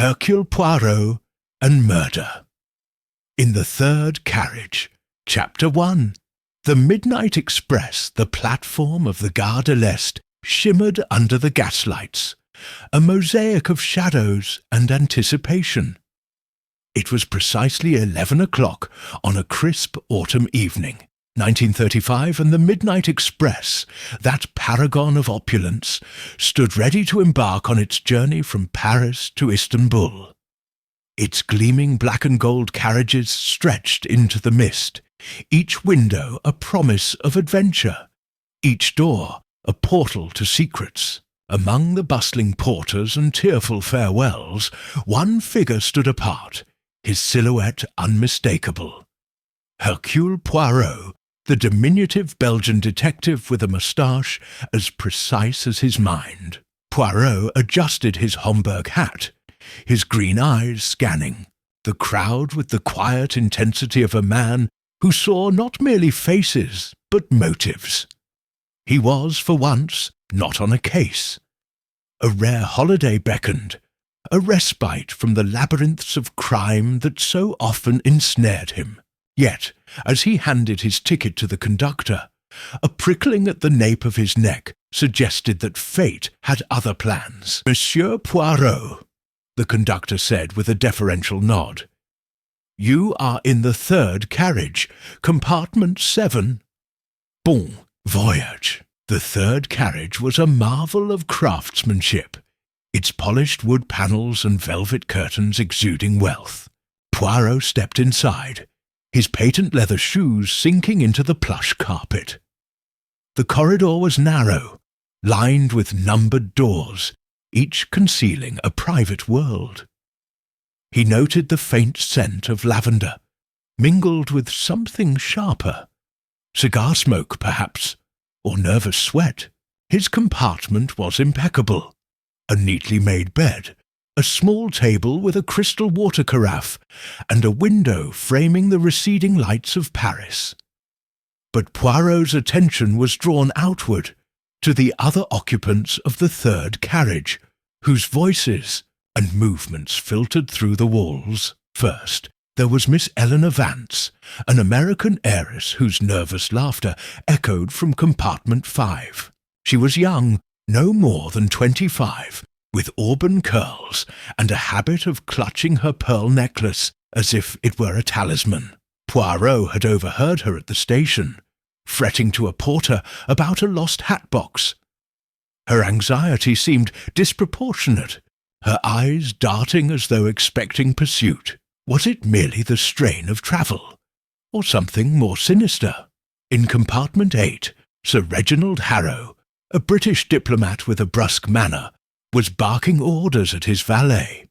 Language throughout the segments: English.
Hercule Poirot and Murder. In the third carriage, Chapter 1. The midnight express, the platform of the Gare de l'Est, shimmered under the gaslights, a mosaic of shadows and anticipation. It was precisely 11 o'clock on a crisp autumn evening, 1935, and the midnight express, that paragon of opulence, stood ready to embark on its journey from Paris to Istanbul. Its gleaming black and gold carriages stretched into the mist, each window a promise of adventure, each door a portal to secrets. Among the bustling porters and tearful farewells, one figure stood apart, his silhouette unmistakable. Hercule Poirot, the diminutive Belgian detective with a moustache as precise as his mind. Poirot adjusted his Homburg hat, his green eyes scanning the crowd with the quiet intensity of a man who saw not merely faces, but motives. He was, for once, not on a case. A rare holiday beckoned, a respite from the labyrinths of crime that so often ensnared him. Yet, as he handed his ticket to the conductor, a prickling at the nape of his neck suggested that fate had other plans. "Monsieur Poirot," the conductor said with a deferential nod, "you are in the third carriage, compartment 7. Bon voyage." The third carriage was a marvel of craftsmanship, its polished wood panels and velvet curtains exuding wealth. Poirot stepped inside, his patent leather shoes sinking into the plush carpet. The corridor was narrow, lined with numbered doors, each concealing a private world. He noted the faint scent of lavender, mingled with something sharper. Cigar smoke, perhaps, or nervous sweat. His compartment was impeccable. A neatly made bed, a small table with a crystal water carafe, and a window framing the receding lights of Paris. But Poirot's attention was drawn outward, to the other occupants of the third carriage, whose voices and movements filtered through the walls. First, there was Miss Eleanor Vance, an American heiress whose nervous laughter echoed from compartment 5. She was young, no more than 25, with auburn curls and a habit of clutching her pearl necklace as if it were a talisman. Poirot had overheard her at the station, fretting to a porter about a lost hat box. Her anxiety seemed disproportionate, her eyes darting as though expecting pursuit. Was it merely the strain of travel, or something more sinister? In compartment 8, Sir Reginald Harrow, a British diplomat with a brusque manner, was barking orders at his valet.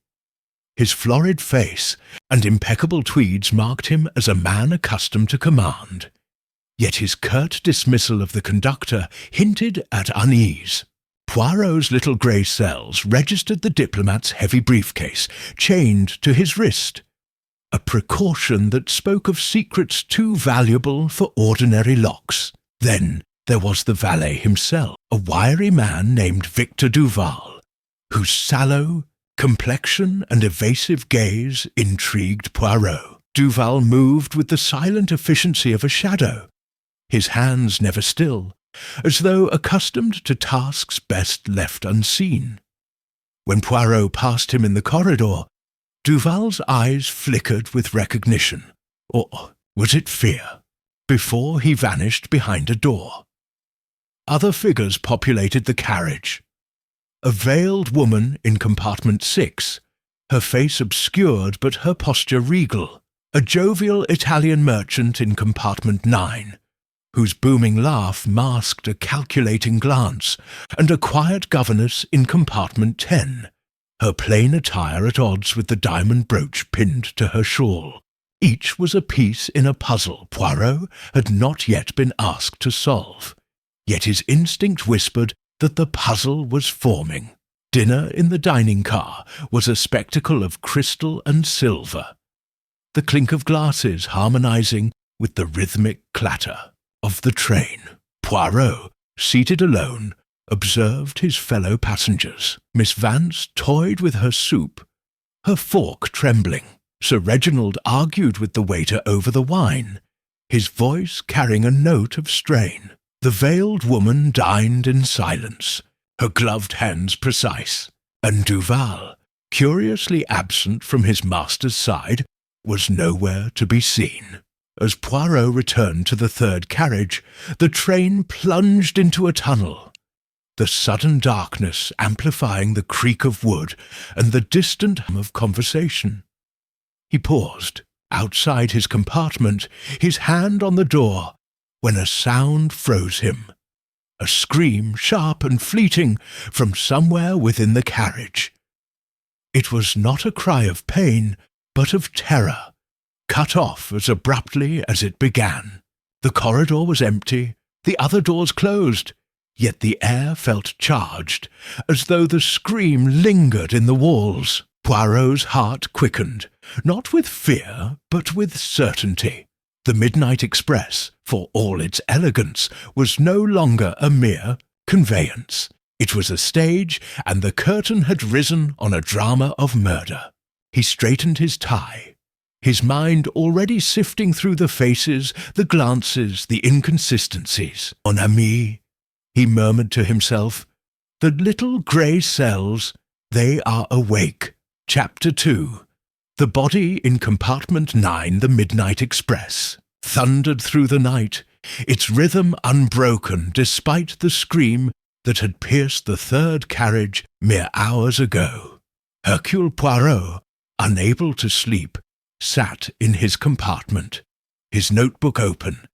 His florid face and impeccable tweeds marked him as a man accustomed to command. Yet his curt dismissal of the conductor hinted at unease. Poirot's little grey cells registered the diplomat's heavy briefcase, chained to his wrist, a precaution that spoke of secrets too valuable for ordinary locks. Then there was the valet himself, a wiry man named Victor Duval, whose sallow complexion and evasive gaze intrigued Poirot. Duval moved with the silent efficiency of a shadow, his hands never still, as though accustomed to tasks best left unseen. When Poirot passed him in the corridor, Duval's eyes flickered with recognition, or was it fear, before he vanished behind a door. Other figures populated the carriage. A veiled woman in compartment 6, her face obscured but her posture regal. A jovial Italian merchant in compartment 9, whose booming laugh masked a calculating glance, and a quiet governess in compartment 10, her plain attire at odds with the diamond brooch pinned to her shawl. Each was a piece in a puzzle Poirot had not yet been asked to solve, yet his instinct whispered that the puzzle was forming. Dinner in the dining car was a spectacle of crystal and silver, the clink of glasses harmonizing with the rhythmic clatter of the train. Poirot, seated alone, observed his fellow passengers. Miss Vance toyed with her soup, her fork trembling. Sir Reginald argued with the waiter over the wine, his voice carrying a note of strain. The veiled woman dined in silence, her gloved hands precise, and Duval, curiously absent from his master's side, was nowhere to be seen. As Poirot returned to the third carriage, the train plunged into a tunnel, the sudden darkness amplifying the creak of wood and the distant hum of conversation. He paused, outside his compartment, his hand on the door, when a sound froze him. A scream, sharp and fleeting, from somewhere within the carriage. It was not a cry of pain, but of terror, cut off as abruptly as it began. The corridor was empty, the other doors closed, yet the air felt charged, as though the scream lingered in the walls. Poirot's heart quickened, not with fear, but with certainty. The midnight express, for all its elegance, was no longer a mere conveyance. It was a stage, and the curtain had risen on a drama of murder. He straightened his tie, his mind already sifting through the faces, the glances, the inconsistencies. Mon ami, he murmured to himself, the little grey cells, they are awake. Chapter 2. The body in compartment 9, the midnight express, thundered through the night, its rhythm unbroken despite the scream that had pierced the third carriage mere hours ago. Hercule Poirot, unable to sleep, sat in his compartment, his notebook open,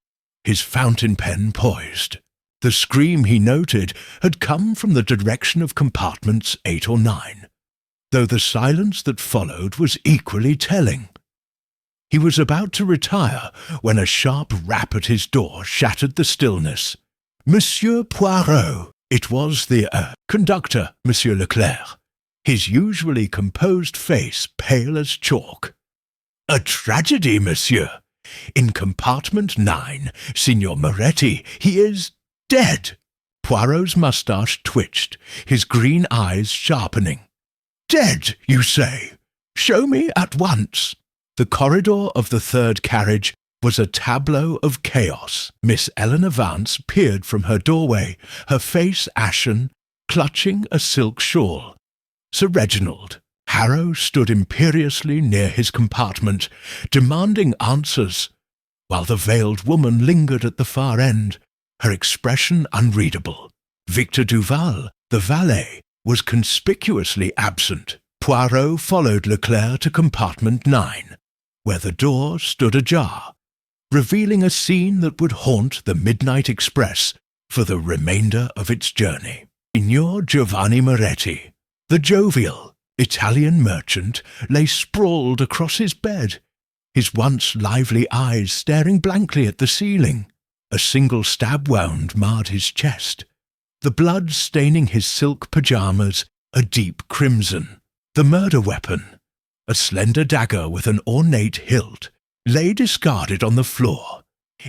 his fountain pen poised. The scream, he noted, had come from the direction of compartments 8 or 9, though the silence that followed was equally telling. He was about to retire when a sharp rap at his door shattered the stillness. Monsieur Poirot! It was the conductor, Monsieur Leclerc, his usually composed face pale as chalk. A tragedy, monsieur. In compartment 9, Signor Moretti, he is dead. Poirot's moustache twitched, his green eyes sharpening. Dead, you say? Show me at once. The corridor of the third carriage was a tableau of chaos. Miss Eleanor Vance peered from her doorway, her face ashen, clutching a silk shawl. Sir Reginald, Harrow, stood imperiously near his compartment, demanding answers, while the veiled woman lingered at the far end, her expression unreadable. Victor Duval, the valet, was conspicuously absent. Poirot followed Leclerc to compartment 9, where the door stood ajar, revealing a scene that would haunt the midnight express for the remainder of its journey. Signor Giovanni Moretti, the jovial Italian merchant, lay sprawled across his bed, his once lively eyes staring blankly at the ceiling. A single stab wound marred his chest, the blood staining his silk pyjamas a deep crimson. The murder weapon, a slender dagger with an ornate hilt, lay discarded on the floor,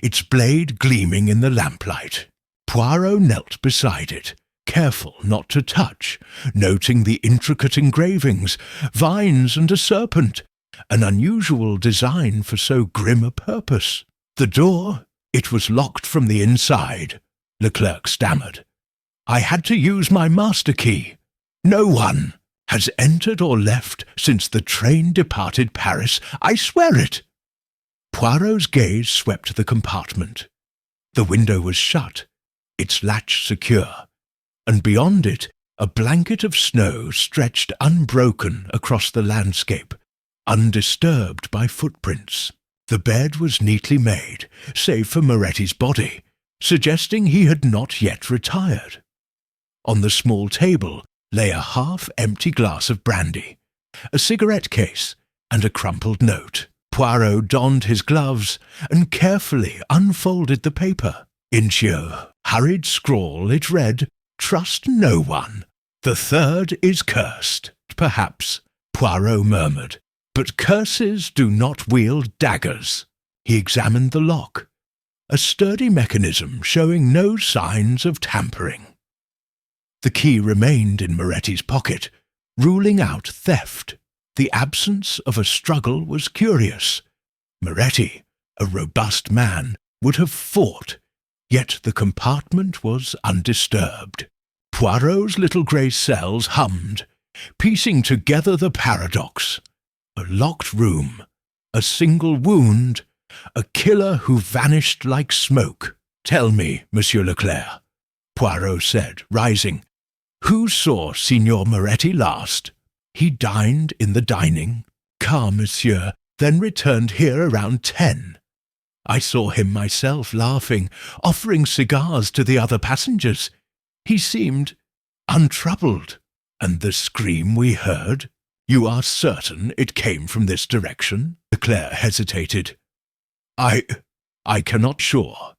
its blade gleaming in the lamplight. Poirot knelt beside it, careful not to touch, noting the intricate engravings, vines and a serpent, an unusual design for so grim a purpose. The door, it was locked from the inside, Leclerc stammered. I had to use my master key. No one has entered or left since the train departed Paris, I swear it. Poirot's gaze swept the compartment. The window was shut, its latch secure, and beyond it a blanket of snow stretched unbroken across the landscape, undisturbed by footprints. The bed was neatly made, save for Moretti's body, suggesting he had not yet retired. On the small table lay a half-empty glass of brandy, a cigarette case, and a crumpled note. Poirot donned his gloves and carefully unfolded the paper. In sheer, hurried scrawl it read, Trust no one. The third is cursed. Perhaps, Poirot murmured, but curses do not wield daggers. He examined the lock, a sturdy mechanism showing no signs of tampering. The key remained in Moretti's pocket, ruling out theft. The absence of a struggle was curious. Moretti, a robust man, would have fought, yet the compartment was undisturbed. Poirot's little grey cells hummed, piecing together the paradox. A locked room, a single wound, a killer who vanished like smoke. "Tell me, Monsieur Leclerc," Poirot said, rising, "who saw Signor Moretti last?" "He dined in the dining car, monsieur, then returned here around 10. I saw him myself laughing, offering cigars to the other passengers. He seemed untroubled." "And the scream we heard? You are certain it came from this direction?" Leclerc hesitated. I cannot sure.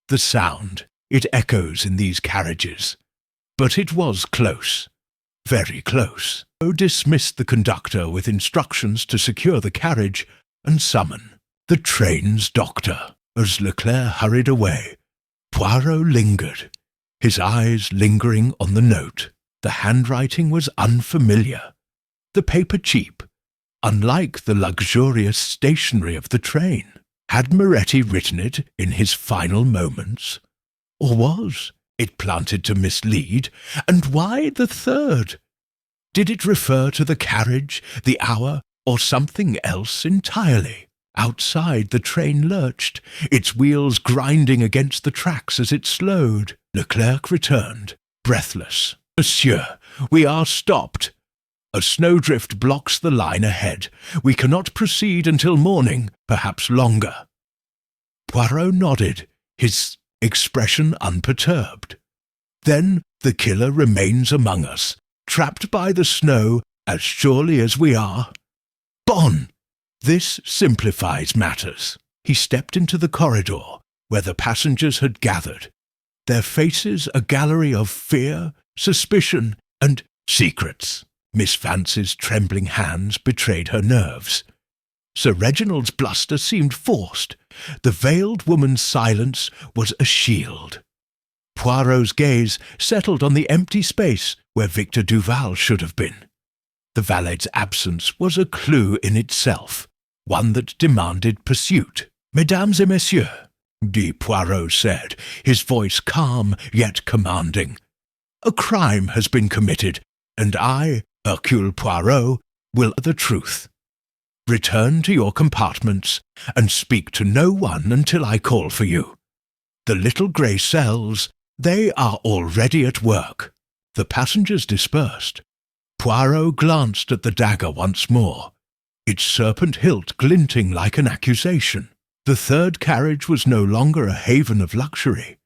The sound, it echoes in these carriages. But it was close, very close. Poirot dismissed the conductor with instructions to secure the carriage and summon the train's doctor. As Leclerc hurried away, Poirot lingered, his eyes lingering on the note. The handwriting was unfamiliar, the paper cheap, unlike the luxurious stationery of the train. Had Moretti written it in his final moments? Or was it planted to mislead? And why the third? Did it refer to the carriage, the hour, or something else entirely? Outside the train lurched, its wheels grinding against the tracks as it slowed. Leclerc returned, breathless. "Monsieur, we are stopped. A snowdrift blocks the line ahead. We cannot proceed until morning, perhaps longer." Poirot nodded, his expression unperturbed. "Then the killer remains among us, trapped by the snow as surely as we are. Bon! This simplifies matters." He stepped into the corridor where the passengers had gathered, their faces a gallery of fear, suspicion, and secrets. Miss Fancy's trembling hands betrayed her nerves. Sir Reginald's bluster seemed forced. The veiled woman's silence was a shield. Poirot's gaze settled on the empty space where Victor Duval should have been. The valet's absence was a clue in itself, one that demanded pursuit. "Mesdames et messieurs," Poirot said, his voice calm yet commanding, "a crime has been committed, and I, Hercule Poirot, will the truth. Return to your compartments and speak to no one until I call for you. The little grey cells, they are already at work." The passengers dispersed. Poirot glanced at the dagger once more, its serpent hilt glinting like an accusation. The third carriage was no longer a haven of luxury.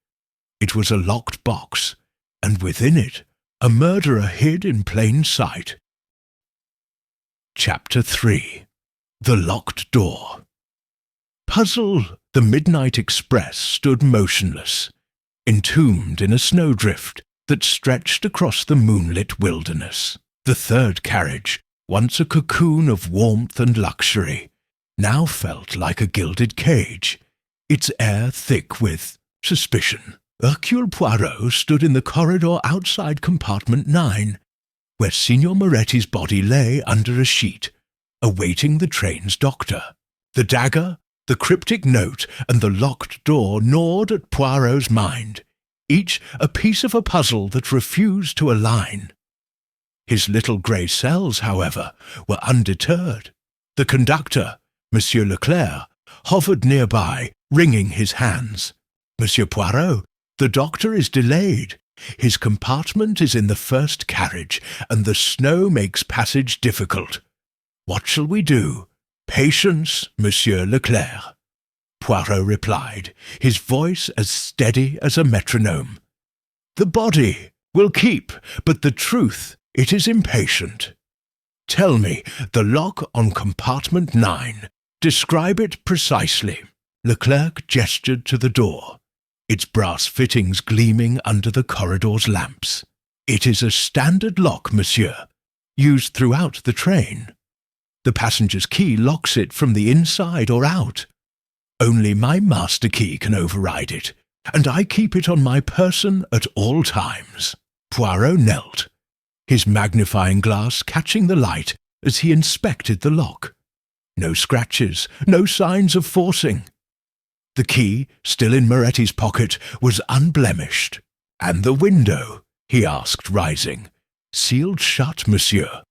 It was a locked box, and within it a murderer hid in plain sight. Chapter 3. The Locked Door. Puzzled, the midnight express stood motionless, entombed in a snowdrift that stretched across the moonlit wilderness. The third carriage, once a cocoon of warmth and luxury, now felt like a gilded cage, its air thick with suspicion. Hercule Poirot stood in the corridor outside compartment 9, where Signor Moretti's body lay under a sheet, awaiting the train's doctor. The dagger, the cryptic note, and the locked door gnawed at Poirot's mind, each a piece of a puzzle that refused to align. His little grey cells, however, were undeterred. The conductor, Monsieur Leclerc, hovered nearby, wringing his hands. "Monsieur Poirot, the doctor is delayed. His compartment is in the first carriage, and the snow makes passage difficult. What shall we do?" "Patience, Monsieur Leclerc," Poirot replied, his voice as steady as a metronome. "The body will keep, but the truth, it is impatient. Tell me, the lock on compartment 9. Describe it precisely." Leclerc gestured to the door, its brass fittings gleaming under the corridor's lamps. "It is a standard lock, monsieur, used throughout the train. The passenger's key locks it from the inside or out. Only my master key can override it, and I keep it on my person at all times." Poirot knelt, his magnifying glass catching the light as he inspected the lock. No scratches, no signs of forcing. The key, still in Moretti's pocket, was unblemished. "And the window?" he asked, rising. "Sealed shut, monsieur.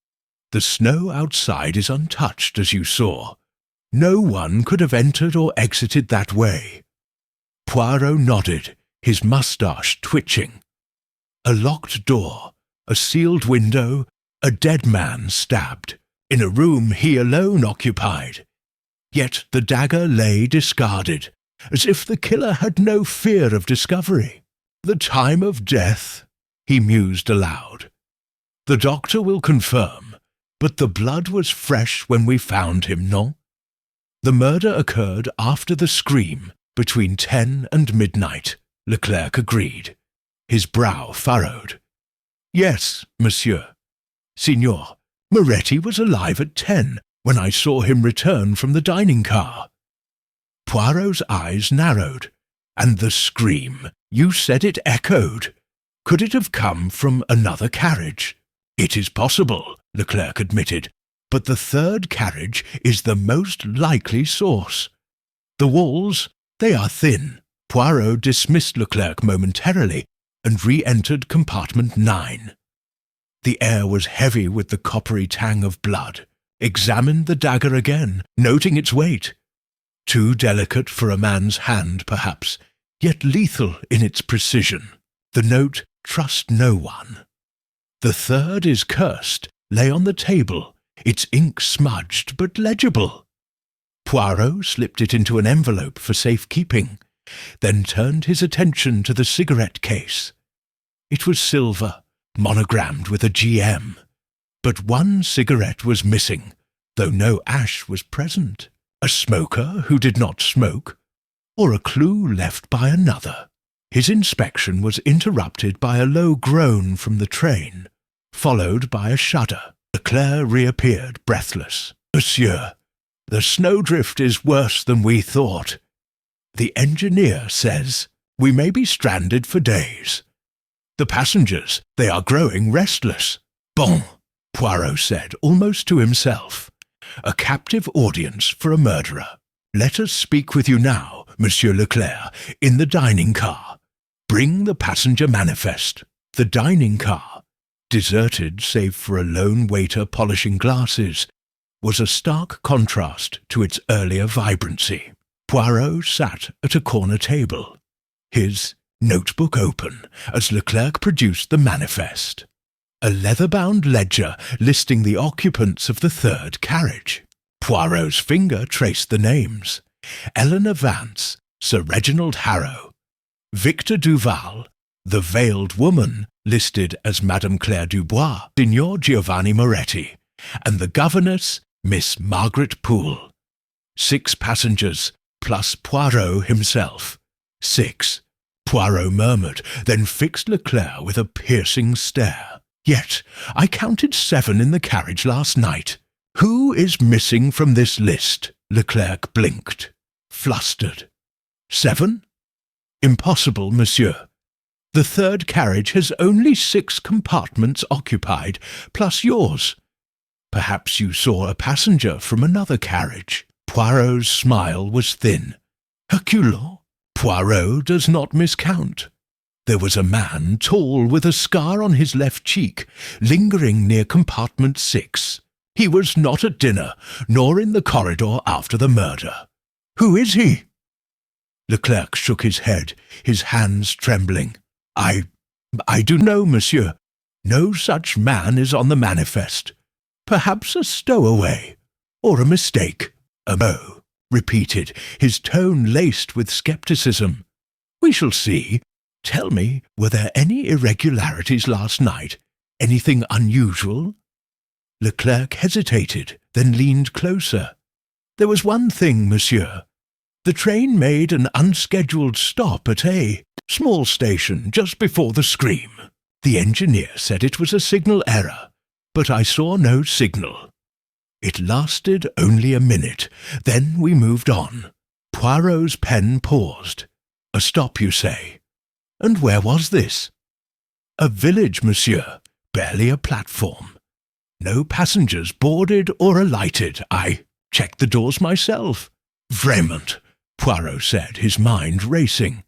The snow outside is untouched, as you saw. No one could have entered or exited that way." Poirot nodded, his moustache twitching. A locked door, a sealed window, a dead man stabbed, in a room he alone occupied. Yet the dagger lay discarded, as if the killer had no fear of discovery. "The time of death," he mused aloud. "The doctor will confirm, but the blood was fresh when we found him, non? The murder occurred after the scream, between 10 and midnight," Leclerc agreed, his brow furrowed. "Yes, monsieur. Signor, Moretti was alive at 10 when I saw him return from the dining car." Poirot's eyes narrowed. "And the scream, you said it echoed. Could it have come from another carriage?" "It is possible," Leclerc admitted, "but the third carriage is the most likely source. The walls, they are thin." Poirot dismissed Leclerc momentarily and re-entered compartment 9. The air was heavy with the coppery tang of blood. Examined the dagger again, noting its weight. Too delicate for a man's hand, perhaps, yet lethal in its precision. The note, "Trust no one." "The third is cursed," lay on the table, its ink smudged but legible. Poirot slipped it into an envelope for safekeeping, then turned his attention to the cigarette case. It was silver, monogrammed with a GM, but one cigarette was missing, though no ash was present. A smoker who did not smoke, or a clue left by another. His inspection was interrupted by a low groan from the train, followed by a shudder. Leclerc reappeared, breathless. "Monsieur, the snowdrift is worse than we thought. The engineer says we may be stranded for days. The passengers, they are growing restless." "Bon," Poirot said, almost to himself. "A captive audience for a murderer. Let us speak with you now, Monsieur Leclerc, in the dining car. Bring the passenger manifest." The dining car, deserted save for a lone waiter polishing glasses, was a stark contrast to its earlier vibrancy. Poirot sat at a corner table, his notebook open as Leclerc produced the manifest. A leather-bound ledger listing the occupants of the third carriage. Poirot's finger traced the names. Eleanor Vance, Sir Reginald Harrow, Victor Duval, the veiled woman listed as Madame Claire Dubois, Signor Giovanni Moretti, and the governess, Miss Margaret Poole. 6 passengers, plus Poirot himself. 6. Poirot murmured, then fixed Leclerc with a piercing stare. "Yet I counted 7 in the carriage last night. Who is missing from this list?" Leclerc blinked, flustered. 7? "Impossible, monsieur. The third carriage has only 6 compartments occupied, plus yours. Perhaps you saw a passenger from another carriage." Poirot's smile was thin. "Hercule? Poirot does not miscount. There was a man, tall, with a scar on his left cheek, lingering near compartment 6. He was not at dinner, nor in the corridor after the murder. Who is he?" Leclerc shook his head, his hands trembling. I do know, monsieur. No such man is on the manifest. Perhaps a stowaway, or a mistake." "Oh," repeated, his tone laced with scepticism. "We shall see. Tell me, were there any irregularities last night? Anything unusual?" Leclerc hesitated, then leaned closer. "There was one thing, monsieur. The train made an unscheduled stop at a small station just before the scream. The engineer said it was a signal error, but I saw no signal. It lasted only a minute, then we moved on." Poirot's pen paused. "A stop, you say? And where was this?" "A village, monsieur, barely a platform. No passengers boarded or alighted. I checked the doors myself. Vraiment, Poirot said, his mind racing.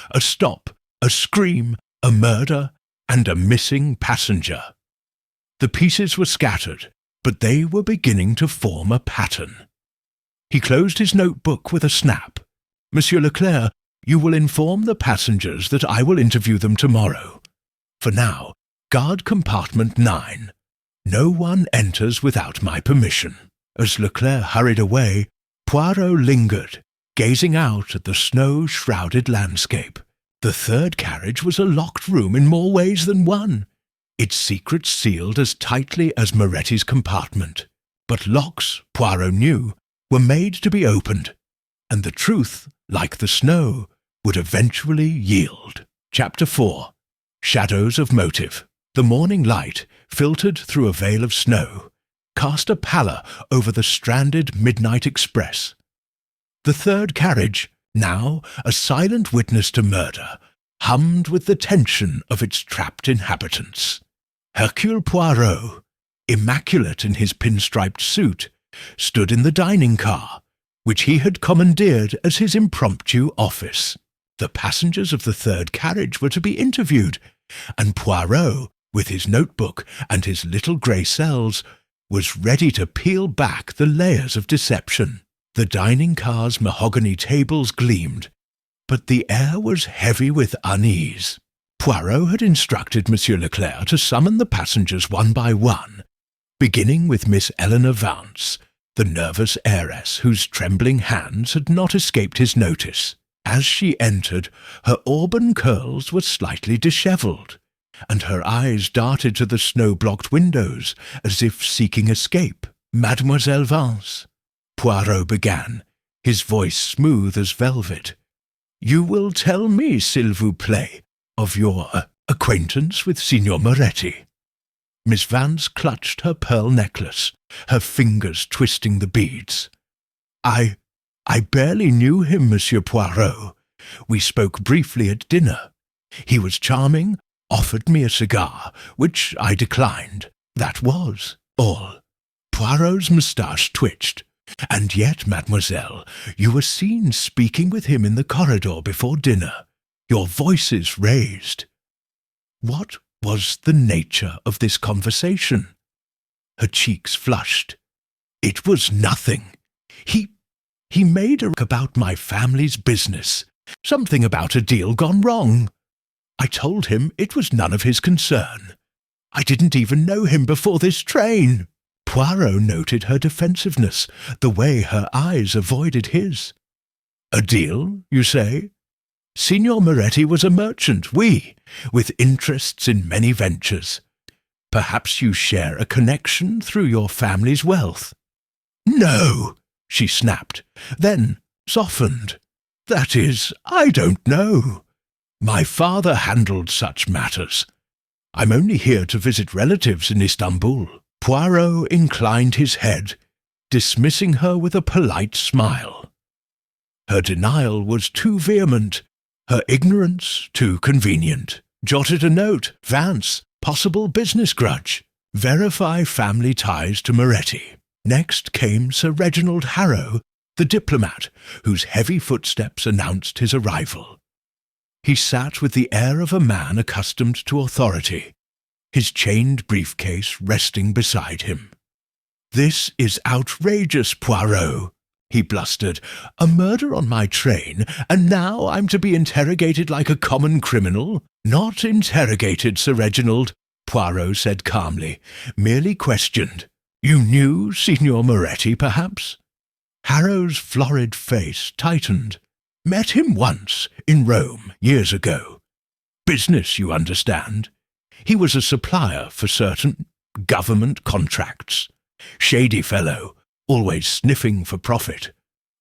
A stop, a scream, a murder, and a missing passenger. The pieces were scattered, but they were beginning to form a pattern. He closed his notebook with a snap. Monsieur Leclerc, you will inform the passengers that I will interview them tomorrow. For now, guard compartment 9. No one enters without my permission. As Leclerc hurried away, Poirot lingered, gazing out at the snow-shrouded landscape. The third carriage was a locked room in more ways than one, its secret sealed as tightly as Moretti's compartment. But locks, Poirot knew, were made to be opened, and the truth, like the snow, would eventually yield. Chapter 4. Shadows of Motive. The morning light, filtered through a veil of snow, cast a pallor over the stranded midnight express. The third carriage, now a silent witness to murder, hummed with the tension of its trapped inhabitants. Hercule Poirot, immaculate in his pinstriped suit, stood in the dining car, which he had commandeered as his impromptu office. The passengers of the third carriage were to be interviewed, and Poirot, with his notebook and his little grey cells, was ready to peel back the layers of deception. The dining car's mahogany tables gleamed, but the air was heavy with unease. Poirot had instructed Monsieur Leclerc to summon the passengers one by one, beginning with Miss Eleanor Vance, the nervous heiress whose trembling hands had not escaped his notice. As she entered, her auburn curls were slightly dishevelled, and her eyes darted to the snow-blocked windows as if seeking escape. Mademoiselle Vance, Poirot began, his voice smooth as velvet. You will tell me, s'il vous plaît, of your acquaintance with Signor Moretti. Miss Vance clutched her pearl necklace, her fingers twisting the beads. I barely knew him, Monsieur Poirot. We spoke briefly at dinner. He was charming, offered me a cigar, which I declined. That was all. Poirot's moustache twitched. And yet, mademoiselle, you were seen speaking with him in the corridor before dinner, your voices raised. What was the nature of this conversation? Her cheeks flushed. It was nothing. He made a about my family's business, something about a deal gone wrong. I told him it was none of his concern. I didn't even know him before this train. Poirot noted her defensiveness, the way her eyes avoided his. A deal, you say? Signor Moretti was a merchant, oui, with interests in many ventures. Perhaps you share a connection through your family's wealth. No, she snapped, then softened. That is, I don't know. My father handled such matters. I'm only here to visit relatives in Istanbul. Poirot inclined his head, dismissing her with a polite smile. Her denial was too vehement, her ignorance too convenient. Jotted a note, Vance, possible business grudge. Verify family ties to Moretti. Next came Sir Reginald Harrow, the diplomat, whose heavy footsteps announced his arrival. He sat with the air of a man accustomed to authority, his chained briefcase resting beside him. This is outrageous, Poirot, he blustered. A murder on my train, and now I'm to be interrogated like a common criminal? Not interrogated, Sir Reginald, Poirot said calmly, merely questioned. You knew Signor Moretti, perhaps? Harrow's florid face tightened. Met him once, in Rome, years ago. Business, you understand. He was a supplier for certain government contracts. Shady fellow, always sniffing for profit.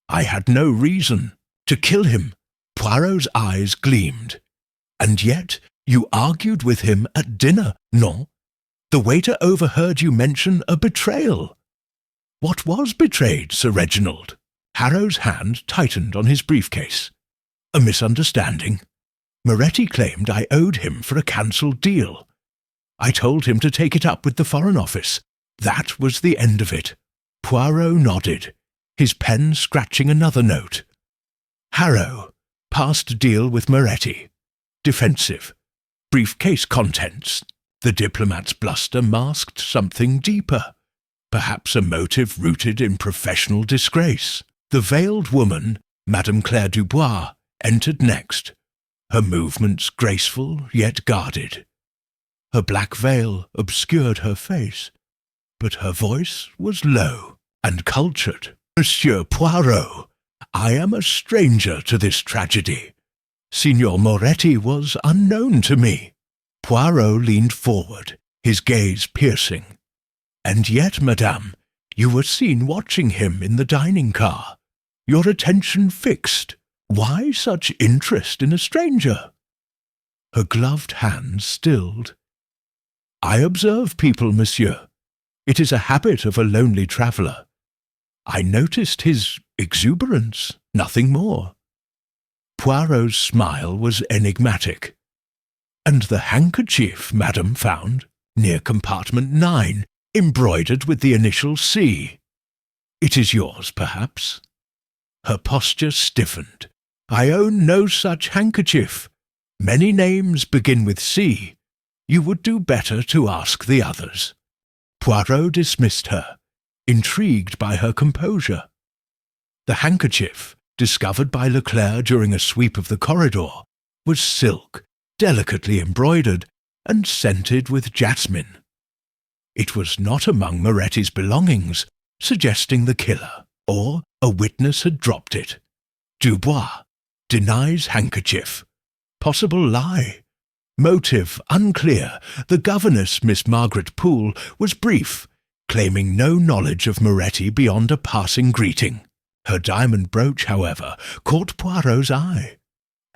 I had no reason to kill him. Poirot's eyes gleamed. And yet you argued with him at dinner, non? The waiter overheard you mention a betrayal. What was betrayed, Sir Reginald? Harrow's hand tightened on his briefcase. A misunderstanding. Moretti claimed I owed him for a cancelled deal. I told him to take it up with the Foreign Office, That was the end of it. Poirot nodded, his pen scratching another note. Harrow, past deal with Moretti. Defensive. Briefcase contents. The diplomat's bluster masked something deeper. Perhaps a motive rooted in professional disgrace. The veiled woman, Madame Claire Dubois, entered next, her movements graceful yet guarded. Her black veil obscured her face, but her voice was low and cultured. Monsieur Poirot, I am a stranger to this tragedy. Signor Moretti was unknown to me. Poirot leaned forward, his gaze piercing. And yet, madame, you were seen watching him in the dining car, your attention fixed. Why such interest in a stranger? Her gloved hands stilled. I observe people, monsieur. It is a habit of a lonely traveller. I noticed his exuberance, nothing more. Poirot's smile was enigmatic. And the handkerchief Madame found, near compartment 9, embroidered with the initial C. It is yours, perhaps? Her posture stiffened. I own no such handkerchief. Many names begin with C. You would do better to ask the others. Poirot dismissed her, intrigued by her composure. The handkerchief, discovered by Leclerc during a sweep of the corridor, was silk, delicately embroidered, and scented with jasmine. It was not among Moretti's belongings, suggesting the killer, or a witness had dropped it. Dubois denies handkerchief. Possible lie. Motive unclear. The governess, Miss Margaret Poole, was brief, claiming no knowledge of Moretti beyond a passing greeting. Her diamond brooch, however, caught Poirot's eye.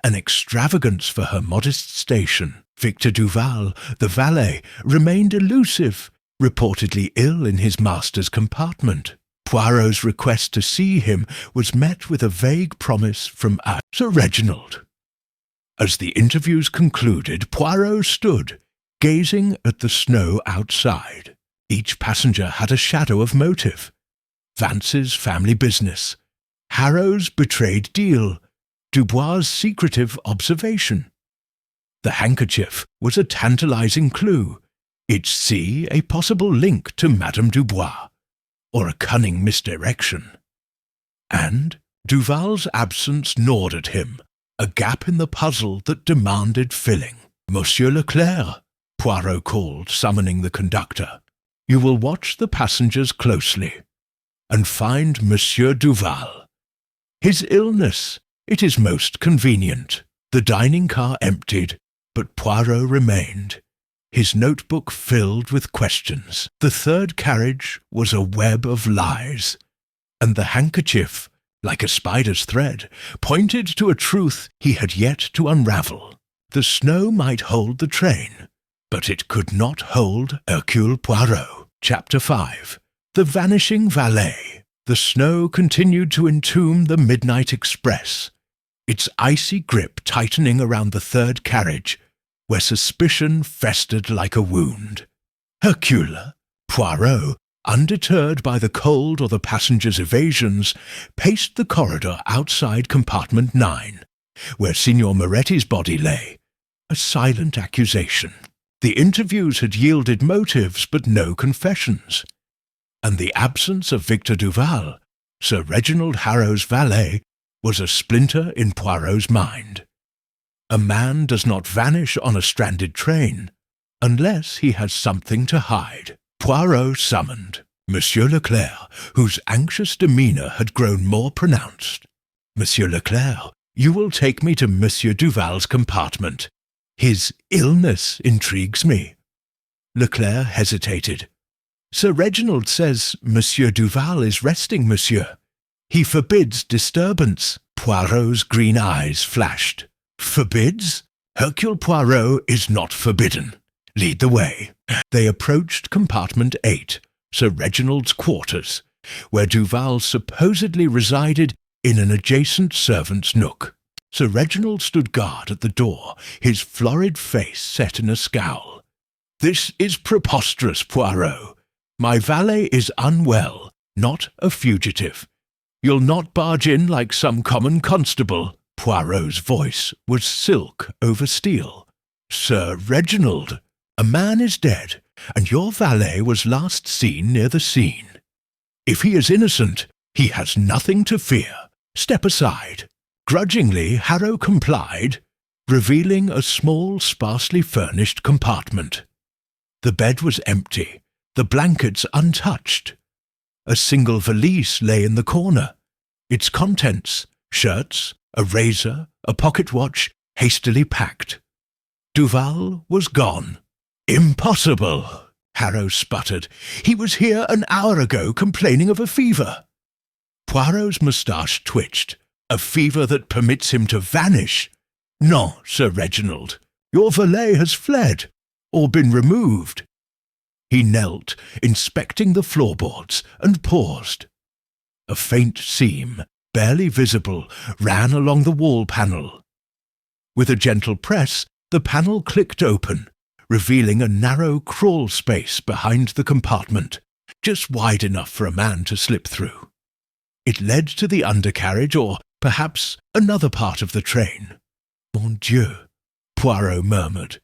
An extravagance for her modest station. Victor Duval, the valet, remained elusive, reportedly ill in his master's compartment. Poirot's request to see him was met with a vague promise from Sir Reginald. As the interviews concluded, Poirot stood, gazing at the snow outside. Each passenger had a shadow of motive. Vance's family business, Harrow's betrayed deal, Dubois' secretive observation. The handkerchief was a tantalizing clue, its C a possible link to Madame Dubois, or a cunning misdirection. And Duval's absence gnawed at him, a gap in the puzzle that demanded filling. Monsieur Leclerc, Poirot called, summoning the conductor. You will watch the passengers closely, and find Monsieur Duval. His illness, it is most convenient. The dining car emptied, but Poirot remained, his notebook filled with questions. The third carriage was a web of lies, and the handkerchief, like a spider's thread, pointed to a truth he had yet to unravel. The snow might hold the train, but it could not hold Hercule Poirot. Chapter 5. The Vanishing Valet. The snow continued to entomb the midnight express, its icy grip tightening around the third carriage, where suspicion festered like a wound. Hercule Poirot, undeterred by the cold or the passengers' evasions, paced the corridor outside compartment 9, where Signor Moretti's body lay, a silent accusation. The interviews had yielded motives but no confessions, and the absence of Victor Duval, Sir Reginald Harrow's valet, was a splinter in Poirot's mind. A man does not vanish on a stranded train unless he has something to hide. Poirot summoned Monsieur Leclerc, whose anxious demeanour had grown more pronounced. Monsieur Leclerc, you will take me to Monsieur Duval's compartment. His illness intrigues me. Leclerc hesitated. Sir Reginald says Monsieur Duval is resting, monsieur. He forbids disturbance. Poirot's green eyes flashed. Forbids? Hercule Poirot is not forbidden. Lead the way. They approached compartment 8, Sir Reginald's quarters, where Duval supposedly resided in an adjacent servant's nook. Sir Reginald stood guard at the door, his florid face set in a scowl. This is preposterous, Poirot. My valet is unwell, not a fugitive. You'll not barge in like some common constable." Poirot's voice was silk over steel. "Sir Reginald, a man is dead, and your valet was last seen near the scene. If he is innocent, he has nothing to fear. Step aside." Grudgingly, Harrow complied, revealing a small, sparsely furnished compartment. The bed was empty, the blankets untouched. A single valise lay in the corner, its contents, shirts, a razor, a pocket watch, hastily packed. Duval was gone. "Impossible," Harrow sputtered. "He was here an hour ago complaining of a fever." Poirot's moustache twitched. "A fever that permits him to vanish? Non, Sir Reginald. Your valet has fled, or been removed." He knelt, inspecting the floorboards, and paused. A faint seam, barely visible, ran along the wall panel. With a gentle press, the panel clicked open, revealing a narrow crawl space behind the compartment, just wide enough for a man to slip through. It led to the undercarriage, or perhaps another part of the train. "Mon Dieu," Poirot murmured.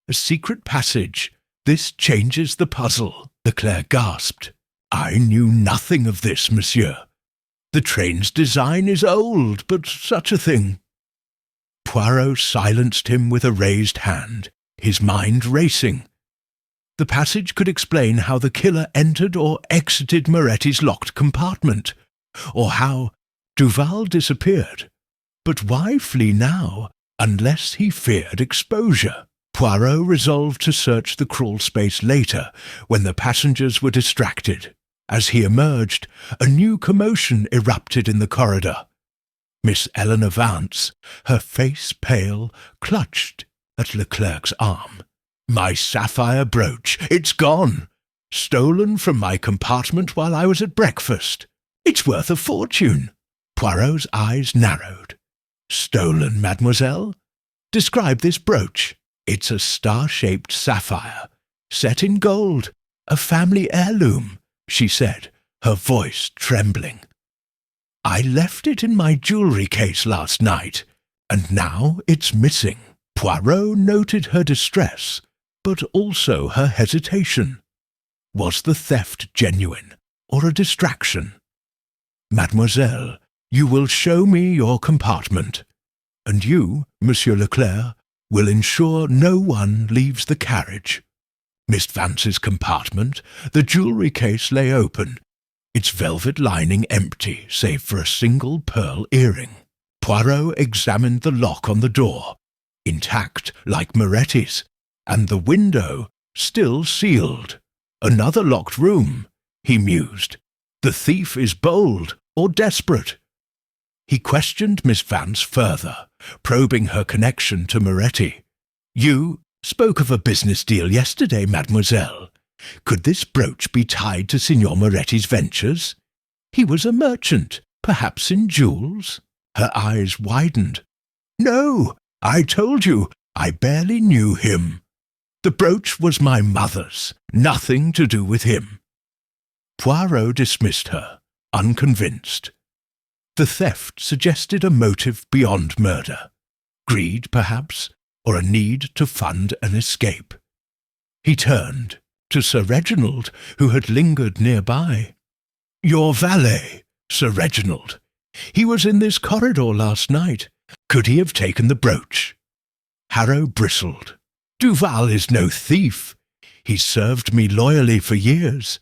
"A secret passage. This changes the puzzle," Leclerc gasped. "I knew nothing of this, monsieur. The train's design is old, but such a thing." Poirot silenced him with a raised hand, his mind racing. The passage could explain how the killer entered or exited Moretti's locked compartment, or how Duval disappeared. But why flee now, unless he feared exposure? Poirot resolved to search the crawl space later, when the passengers were distracted. As he emerged, a new commotion erupted in the corridor. Miss Eleanor Vance, her face pale, clutched at Leclerc's arm. "My sapphire brooch, it's gone! Stolen from my compartment while I was at breakfast. It's worth a fortune." Poirot's eyes narrowed. "Stolen, mademoiselle? Describe this brooch." "It's a star-shaped sapphire, set in gold, a family heirloom," she said, her voice trembling. "I left it in my jewellery case last night, and now it's missing." Poirot noted her distress, but also her hesitation. Was the theft genuine, or a distraction? "Mademoiselle, you will show me your compartment, and you, Monsieur Leclerc, will ensure no one leaves the carriage." Miss Vance's compartment, the jewellery case lay open, its velvet lining empty save for a single pearl earring. Poirot examined the lock on the door, intact like Moretti's, and the window still sealed. "Another locked room," he mused. "The thief is bold or desperate." He questioned Miss Vance further, probing her connection to Moretti. "You spoke of a business deal yesterday, mademoiselle. Could this brooch be tied to Signor Moretti's ventures? He was a merchant, perhaps in jewels?" Her eyes widened. "No, I told you, I barely knew him. The brooch was my mother's, nothing to do with him." Poirot dismissed her, unconvinced. The theft suggested a motive beyond murder. Greed, perhaps, or a need to fund an escape. He turned to Sir Reginald, who had lingered nearby. "Your valet, Sir Reginald. He was in this corridor last night. Could he have taken the brooch?" Harrow bristled. "Duval is no thief. He's served me loyally for years.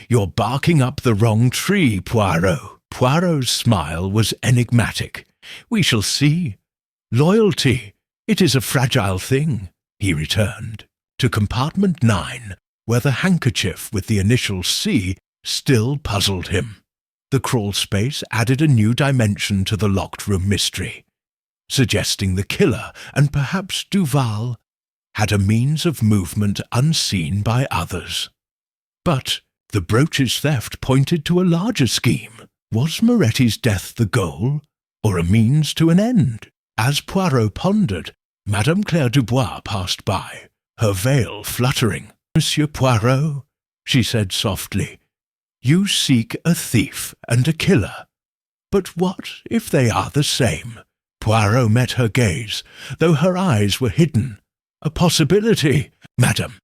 You're barking up the wrong tree, Poirot." Poirot's smile was enigmatic. "We shall see. Loyalty, it is a fragile thing," he returned, to compartment 9, where the handkerchief with the initial C still puzzled him. The crawl space added a new dimension to the locked room mystery, suggesting the killer, and perhaps Duval, had a means of movement unseen by others. But the brooch's theft pointed to a larger scheme. Was Moretti's death the goal, or a means to an end? As Poirot pondered, Madame Claire Dubois passed by, her veil fluttering. "Monsieur Poirot," she said softly. "You seek a thief and a killer. But what if they are the same?" Poirot met her gaze, though her eyes were hidden. "A possibility, madam.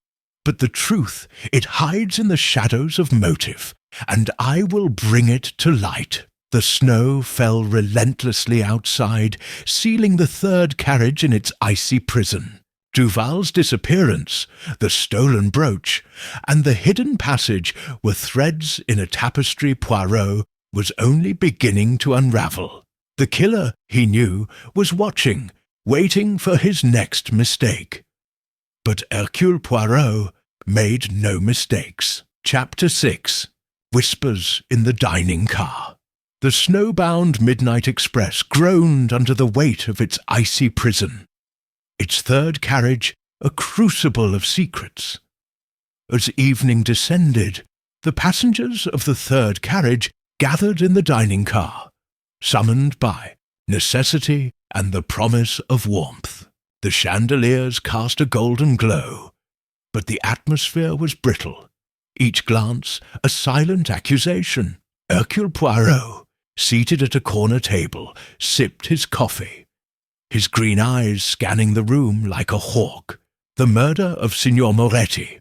But the truth, it hides in the shadows of motive, and I will bring it to light." The snow fell relentlessly outside, sealing the third carriage in its icy prison. Duval's disappearance, the stolen brooch, and the hidden passage were threads in a tapestry Poirot was only beginning to unravel. The killer, he knew, was watching, waiting for his next mistake. But Hercule Poirot made no mistakes. Chapter 6. Whispers in the Dining Car. The snowbound midnight express groaned under the weight of its icy prison. Its third carriage, a crucible of secrets. As evening descended, the passengers of the third carriage gathered in the dining car, summoned by necessity and the promise of warmth. The chandeliers cast a golden glow, but the atmosphere was brittle, each glance a silent accusation. Hercule Poirot, seated at a corner table, sipped his coffee, his green eyes scanning the room like a hawk. The murder of Signor Moretti,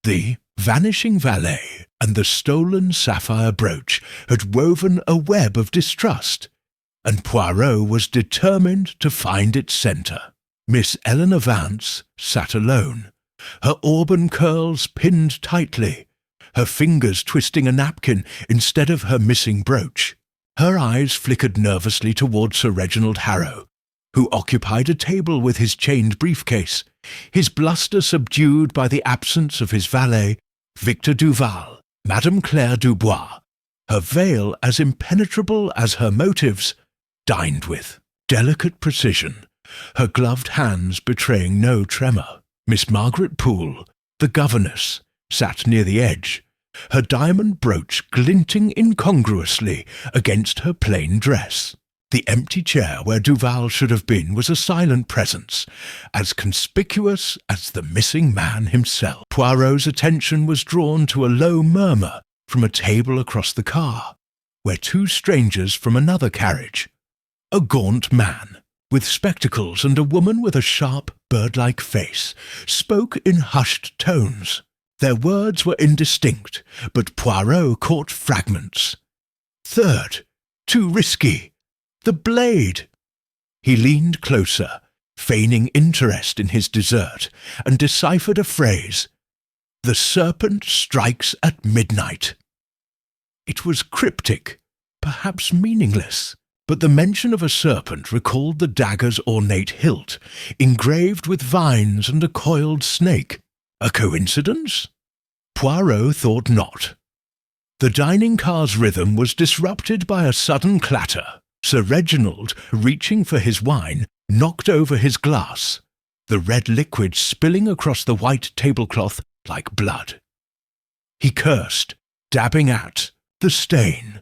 the vanishing valet, and the stolen sapphire brooch had woven a web of distrust, and Poirot was determined to find its centre. Miss Eleanor Vance sat alone, her auburn curls pinned tightly, her fingers twisting a napkin instead of her missing brooch. Her eyes flickered nervously toward Sir Reginald Harrow, who occupied a table with his chained briefcase, his bluster subdued by the absence of his valet, Victor Duval. Madame Claire Dubois, her veil as impenetrable as her motives, dined with delicate precision, her gloved hands betraying no tremor. Miss Margaret Poole, the governess, sat near the edge, her diamond brooch glinting incongruously against her plain dress. The empty chair where Duval should have been was a silent presence, as conspicuous as the missing man himself. Poirot's attention was drawn to a low murmur from a table across the car, where two strangers from another carriage, a gaunt man with spectacles and a woman with a sharp, bird-like face, spoke in hushed tones. Their words were indistinct, but Poirot caught fragments. "Third, too risky. The blade!" He leaned closer, feigning interest in his dessert, and deciphered a phrase. "The serpent strikes at midnight." It was cryptic, perhaps meaningless, but the mention of a serpent recalled the dagger's ornate hilt, engraved with vines and a coiled snake. A coincidence? Poirot thought not. The dining car's rhythm was disrupted by a sudden clatter. Sir Reginald, reaching for his wine, knocked over his glass, the red liquid spilling across the white tablecloth like blood. He cursed, dabbing at the stain,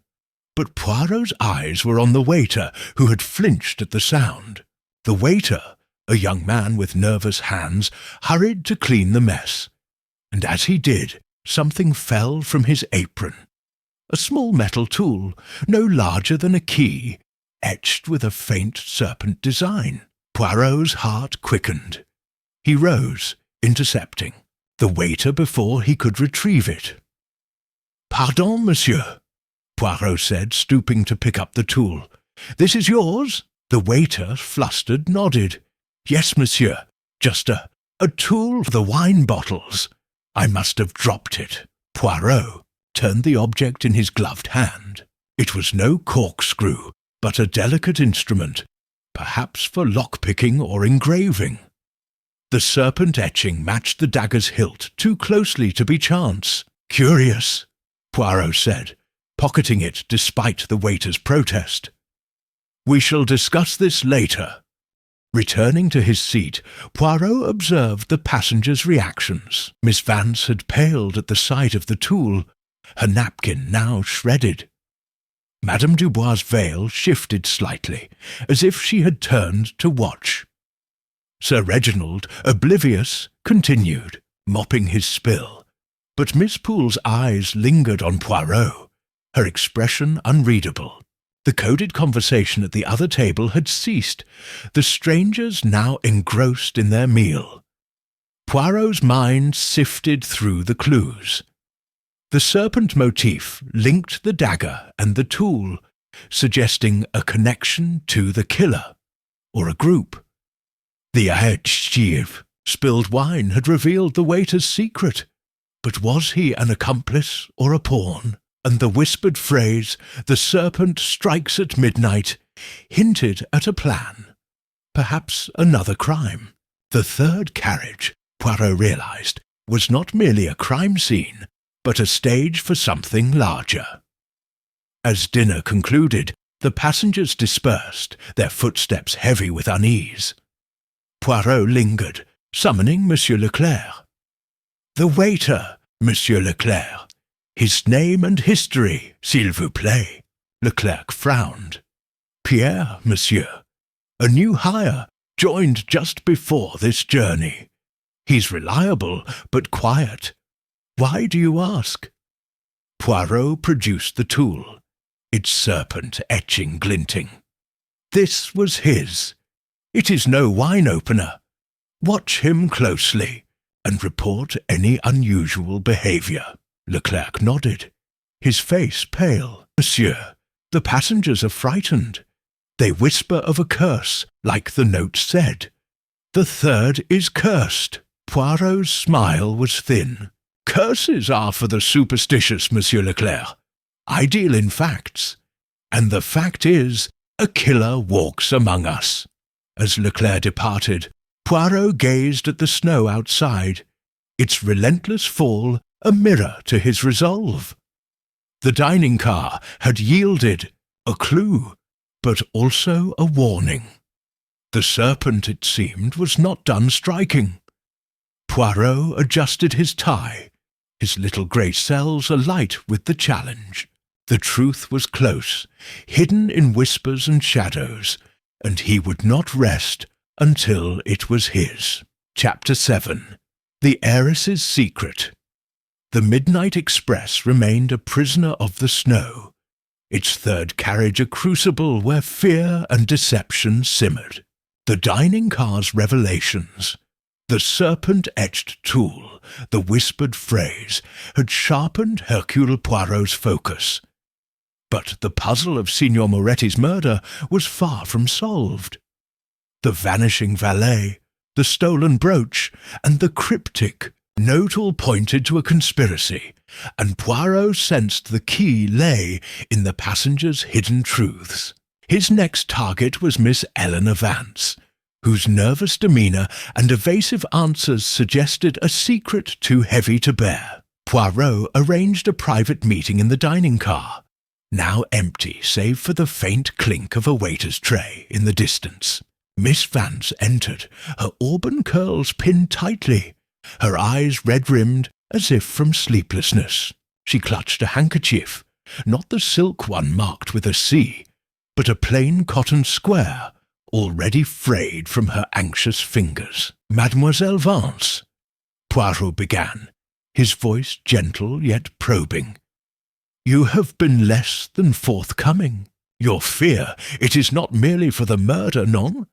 but Poirot's eyes were on the waiter, who had flinched at the sound. The waiter, a young man with nervous hands, hurried to clean the mess, and as he did, something fell from his apron. A small metal tool, no larger than a key, etched with a faint serpent design. Poirot's heart quickened. He rose, intercepting the waiter before he could retrieve it. "Pardon, monsieur," Poirot said, stooping to pick up the tool. "This is yours?" The waiter, flustered, nodded. "Yes, monsieur. Just a tool for the wine bottles. I must have dropped it." Poirot turned the object in his gloved hand. It was no corkscrew, but a delicate instrument, perhaps for lock-picking or engraving. The serpent etching matched the dagger's hilt too closely to be chance. "Curious," Poirot said, pocketing it despite the waiter's protest. "We shall discuss this later." Returning to his seat, Poirot observed the passengers' reactions. Miss Vance had paled at the sight of the tool, her napkin now shredded. Madame Dubois' veil shifted slightly, as if she had turned to watch. Sir Reginald, oblivious, continued, mopping his spill. But Miss Poole's eyes lingered on Poirot, her expression unreadable. The coded conversation at the other table had ceased, the strangers now engrossed in their meal. Poirot's mind sifted through the clues. The serpent motif linked the dagger and the tool, suggesting a connection to the killer, or a group. The adjective, spilled wine, had revealed the waiter's secret, but was he an accomplice or a pawn? And the whispered phrase, "The serpent strikes at midnight," hinted at a plan, perhaps another crime. The third carriage, Poirot realized, was not merely a crime scene, but a stage for something larger. As dinner concluded, the passengers dispersed, their footsteps heavy with unease. Poirot lingered, summoning Monsieur Leclerc. "The waiter, Monsieur Leclerc. His name and history, s'il vous plaît." Leclerc frowned. "Pierre, monsieur. A new hire, joined just before this journey. He's reliable, but quiet. Why do you ask?" Poirot produced the tool, its serpent etching glinting. This was his. "It is no wine-opener. Watch him closely, and report any unusual behaviour." Leclerc nodded, his face pale. "Monsieur, the passengers are frightened. They whisper of a curse, like the note said. The third is cursed." Poirot's smile was thin. "Curses are for the superstitious, Monsieur Leclerc. I deal in facts. And the fact is, a killer walks among us." As Leclerc departed, Poirot gazed at the snow outside, its relentless fall a mirror to his resolve. The dining car had yielded a clue, but also a warning. The serpent, it seemed, was not done striking. Poirot adjusted his tie, his little grey cells alight with the challenge. The truth was close, hidden in whispers and shadows, and he would not rest until it was his. Chapter 7. The Heiress's Secret. The midnight express remained a prisoner of the snow, its third carriage a crucible where fear and deception simmered. The dining car's revelations, the serpent-etched tool, the whispered phrase, had sharpened Hercule Poirot's focus. But the puzzle of Signor Moretti's murder was far from solved. The vanishing valet, the stolen brooch, and the cryptic note all pointed to a conspiracy, and Poirot sensed the key lay in the passengers' hidden truths. His next target was Miss Eleanor Vance, whose nervous demeanour and evasive answers suggested a secret too heavy to bear. Poirot arranged a private meeting in the dining car, now empty save for the faint clink of a waiter's tray in the distance. Miss Vance entered, her auburn curls pinned tightly, her eyes red-rimmed as if from sleeplessness. She clutched a handkerchief, not the silk one marked with a C, but a plain cotton square, already frayed from her anxious fingers. "Mademoiselle Vance," Poirot began, his voice gentle yet probing. "You have been less than forthcoming. Your fear, it is not merely for the murder, non?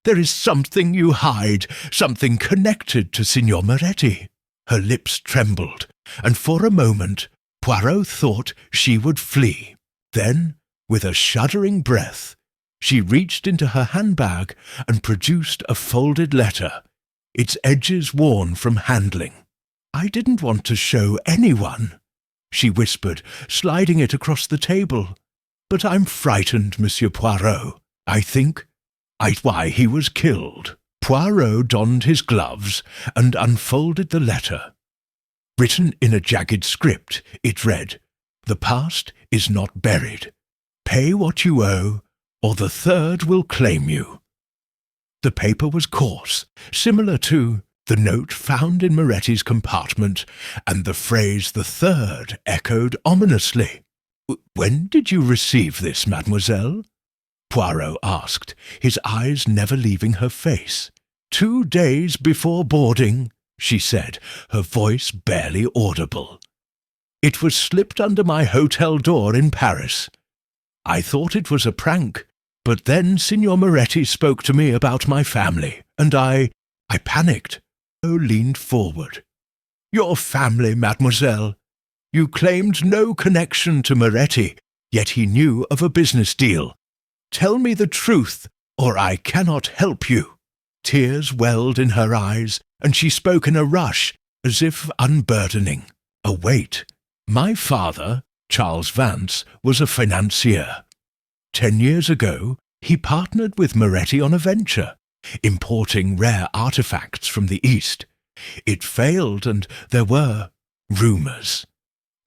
There is something you hide, something connected to Signor Moretti." Her lips trembled, and for a moment Poirot thought she would flee. Then, with a shuddering breath, she reached into her handbag and produced a folded letter, its edges worn from handling. "I didn't want to show anyone," she whispered, sliding it across the table. "But I'm frightened, Monsieur Poirot. I think why he was killed." Poirot donned his gloves and unfolded the letter. Written in a jagged script, it read, "The past is not buried. Pay what you owe, or the third will claim you." The paper was coarse, similar to the note found in Moretti's compartment, and the phrase "the third" echoed ominously. "When did you receive this, mademoiselle?" Poirot asked, his eyes never leaving her face. 2 days before boarding." she said, her voice barely audible. "It was slipped under my hotel door in Paris. I thought it was a prank, but then Signor Moretti spoke to me about my family, and I panicked." Poirot leaned forward. "Your family, mademoiselle. You claimed no connection to Moretti, yet he knew of a business deal. Tell me the truth, or I cannot help you." Tears welled in her eyes, and she spoke in a rush, as if unburdening a weight. "My father, Charles Vance, was a financier. 10 years ago, he partnered with Moretti on a venture, importing rare artifacts from the East. It failed, and there were rumours.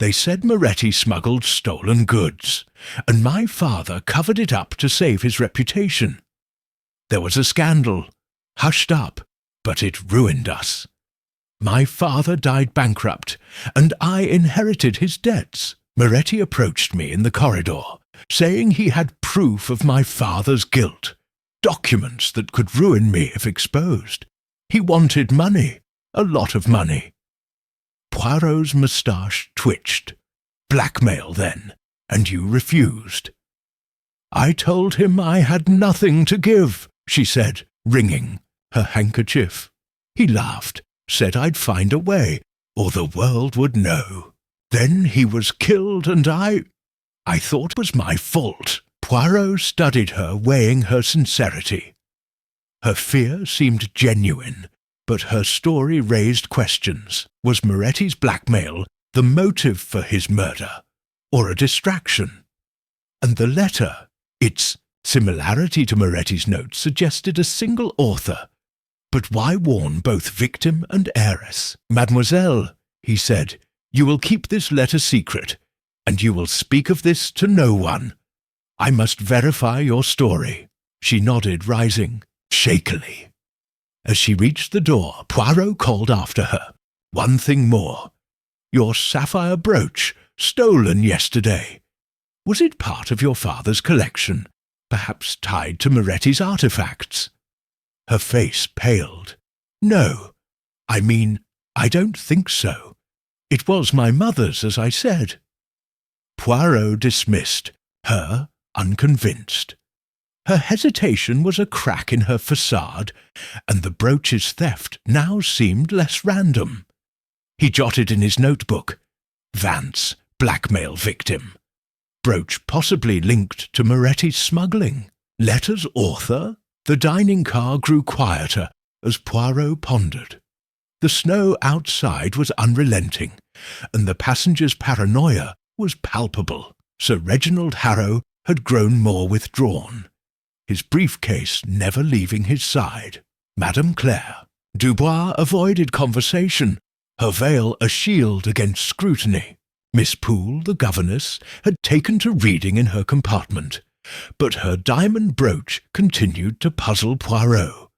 They said Moretti smuggled stolen goods, and my father covered it up to save his reputation. There was a scandal, hushed up, but it ruined us. My father died bankrupt, and I inherited his debts. Moretti approached me in the corridor, saying he had proof of my father's guilt, documents that could ruin me if exposed. He wanted money, a lot of money." Poirot's moustache twitched. "Blackmail, then, and you refused." "I told him I had nothing to give," she said, wringing her handkerchief. He laughed, said I'd find a way, or the world would know. Then he was killed, and I thought it was my fault." Poirot studied her, weighing her sincerity. Her fear seemed genuine, but her story raised questions. Was Moretti's blackmail the motive for his murder, or a distraction? And the letter, its similarity to Moretti's note, suggested a single author. But why warn both victim and heiress? "Mademoiselle," he said, "you will keep this letter secret, and you will speak of this to no one. I must verify your story." She nodded, rising shakily. As she reached the door, Poirot called after her. "One thing more. Your sapphire brooch, stolen yesterday. Was it part of your father's collection, perhaps tied to Moretti's artifacts?" Her face paled. "No. I mean, I don't think so. It was my mother's, as I said." Poirot dismissed, her unconvinced. Her hesitation was a crack in her facade, and the brooch's theft now seemed less random. He jotted in his notebook, "Vance, blackmail victim. Brooch possibly linked to Moretti's smuggling. Letter's author?" The dining car grew quieter as Poirot pondered. The snow outside was unrelenting, and the passengers' paranoia was palpable. Sir Reginald Harrow had grown more withdrawn, his briefcase never leaving his side. Madame Claire. Dubois avoided conversation, her veil a shield against scrutiny. Miss Poole, the governess, had taken to reading in her compartment, but her diamond brooch continued to puzzle Poirot,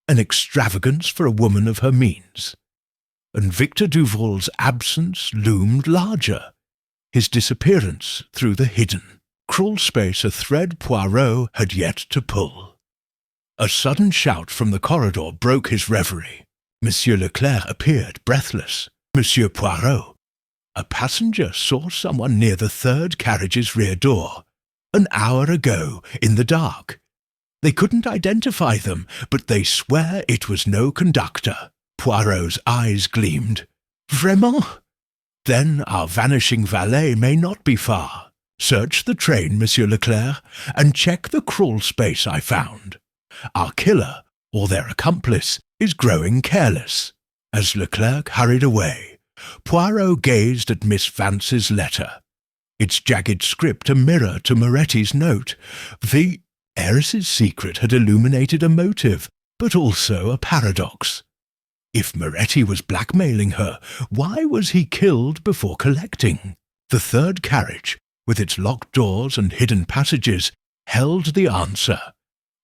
an extravagance for a woman of her means. And Victor Duval's absence loomed larger, his disappearance through the hidden crawl space, a thread Poirot had yet to pull. A sudden shout from the corridor broke his reverie. Monsieur Leclerc appeared, breathless. "Monsieur Poirot." A passenger saw someone near the third carriage's rear door, an hour ago, in the dark. They couldn't identify them, but they swear it was no conductor. Poirot's eyes gleamed. "Vraiment? Then our vanishing valet may not be far. Search the train, Monsieur Leclerc, and check the crawl space I found. Our killer, or their accomplice, is growing careless." As Leclerc hurried away, Poirot gazed at Miss Vance's letter, its jagged script a mirror to Moretti's note. The heiress's secret had illuminated a motive, but also a paradox. If Moretti was blackmailing her, why was he killed before collecting? The third carriage, with its locked doors and hidden passages, held the answer,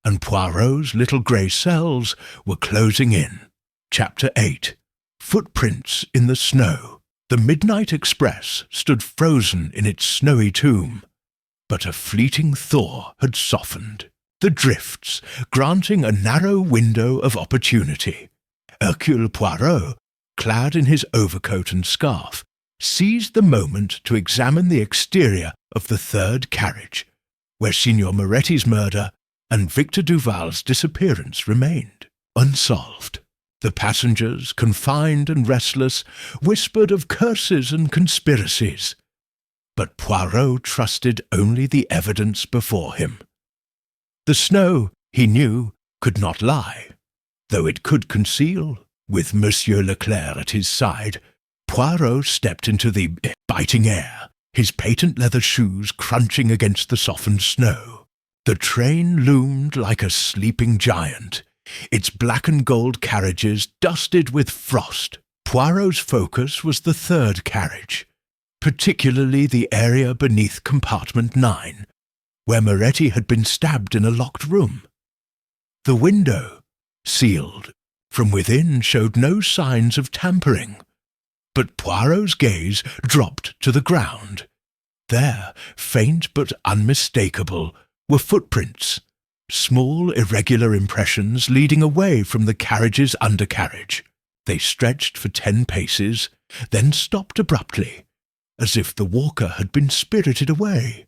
and Poirot's little grey cells were closing in. Chapter 8. Footprints in the snow. The midnight express stood frozen in its snowy tomb, but a fleeting thaw had softened the drifts, granting a narrow window of opportunity. Hercule Poirot clad in his overcoat and scarf, seized the moment to examine the exterior of the third carriage, where Signor Moretti's murder and Victor Duval's disappearance remained unsolved. The passengers, confined and restless, whispered of curses and conspiracies. But Poirot trusted only the evidence before him. The snow, he knew, could not lie, though it could conceal. With Monsieur Leclerc at his side, Poirot stepped into the biting air, his patent leather shoes crunching against the softened snow. The train loomed like a sleeping giant, its black and gold carriages dusted with frost. Poirot's focus was the third carriage, particularly the area beneath compartment 9, where Moretti had been stabbed in a locked room. The window, sealed from within, showed no signs of tampering, but Poirot's gaze dropped to the ground. There, faint but unmistakable, were footprints, small irregular impressions leading away from the carriage's undercarriage. They stretched for 10 paces, then stopped abruptly, as if the walker had been spirited away.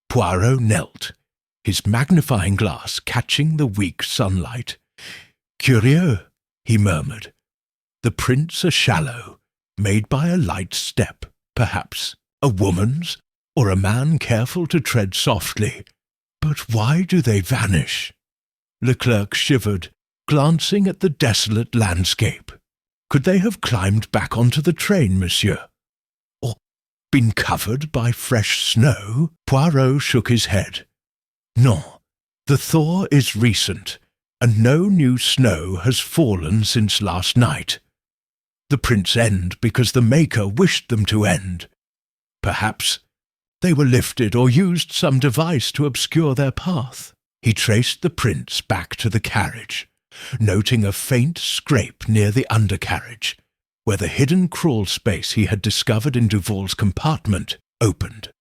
Poirot knelt, his magnifying glass catching the weak sunlight. "Curieux," he murmured. "The prints are shallow, made by a light step, perhaps a woman's, or a man careful to tread softly. But why do they vanish?" Leclerc shivered, glancing at the desolate landscape. "Could they have climbed back onto the train, monsieur? Or been covered by fresh snow?" Poirot shook his head. "No, the thaw is recent, and no new snow has fallen since last night. The prints end because the maker wished them to end. Perhaps they were lifted or used some device to obscure their path." He traced the prints back to the carriage, noting a faint scrape near the undercarriage, where the hidden crawl space he had discovered in Duval's compartment opened.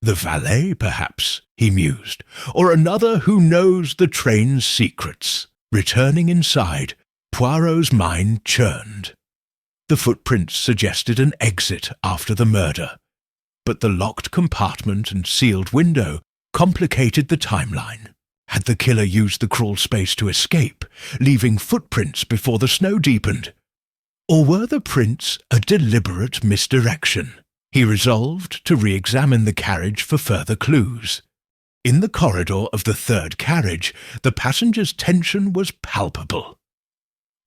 "The valet, perhaps," he mused, "or another who knows the train's secrets." Returning inside, Poirot's mind churned. The footprints suggested an exit after the murder, but the locked compartment and sealed window complicated the timeline. Had the killer used the crawl space to escape, leaving footprints before the snow deepened? Or were the prints a deliberate misdirection? He resolved to re-examine the carriage for further clues. In the corridor of the third carriage, the passengers' tension was palpable.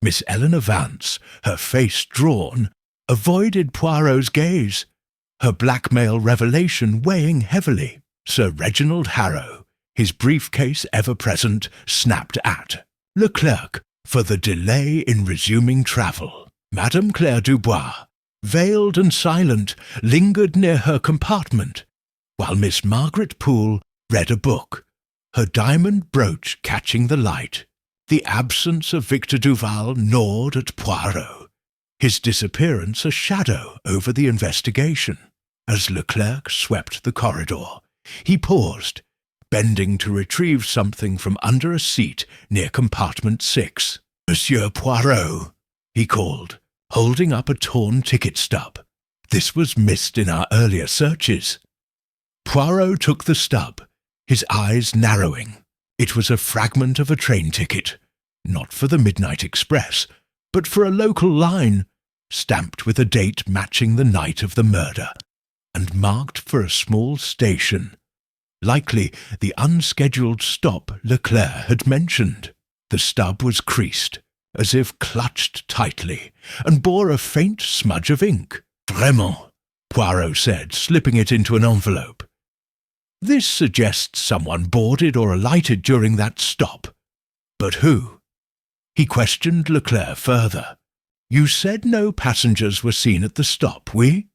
Miss Eleanor Vance, her face drawn, avoided Poirot's gaze, her blackmail revelation weighing heavily. Sir Reginald Harrow, his briefcase ever present, snapped at Leclerc for the delay in resuming travel. Madame Claire Dubois, veiled and silent, lingered near her compartment, while Miss Margaret Poole read a book, her diamond brooch catching the light. The absence of Victor Duval gnawed at Poirot, his disappearance a shadow over the investigation. As Leclerc swept the corridor, he paused, bending to retrieve something from under a seat near compartment 6. "Monsieur Poirot," he called, holding up a torn ticket stub. "This was missed in our earlier searches." Poirot took the stub, his eyes narrowing. It was a fragment of a train ticket, not for the midnight express, but for a local line, stamped with a date matching the night of the murder, and marked for a small station, likely the unscheduled stop Leclerc had mentioned. The stub was creased, as if clutched tightly, and bore a faint smudge of ink. "Vraiment," Poirot said, slipping it into an envelope. "This suggests someone boarded or alighted during that stop. But who?" He questioned Leclerc further. "You said no passengers were seen at the stop, oui?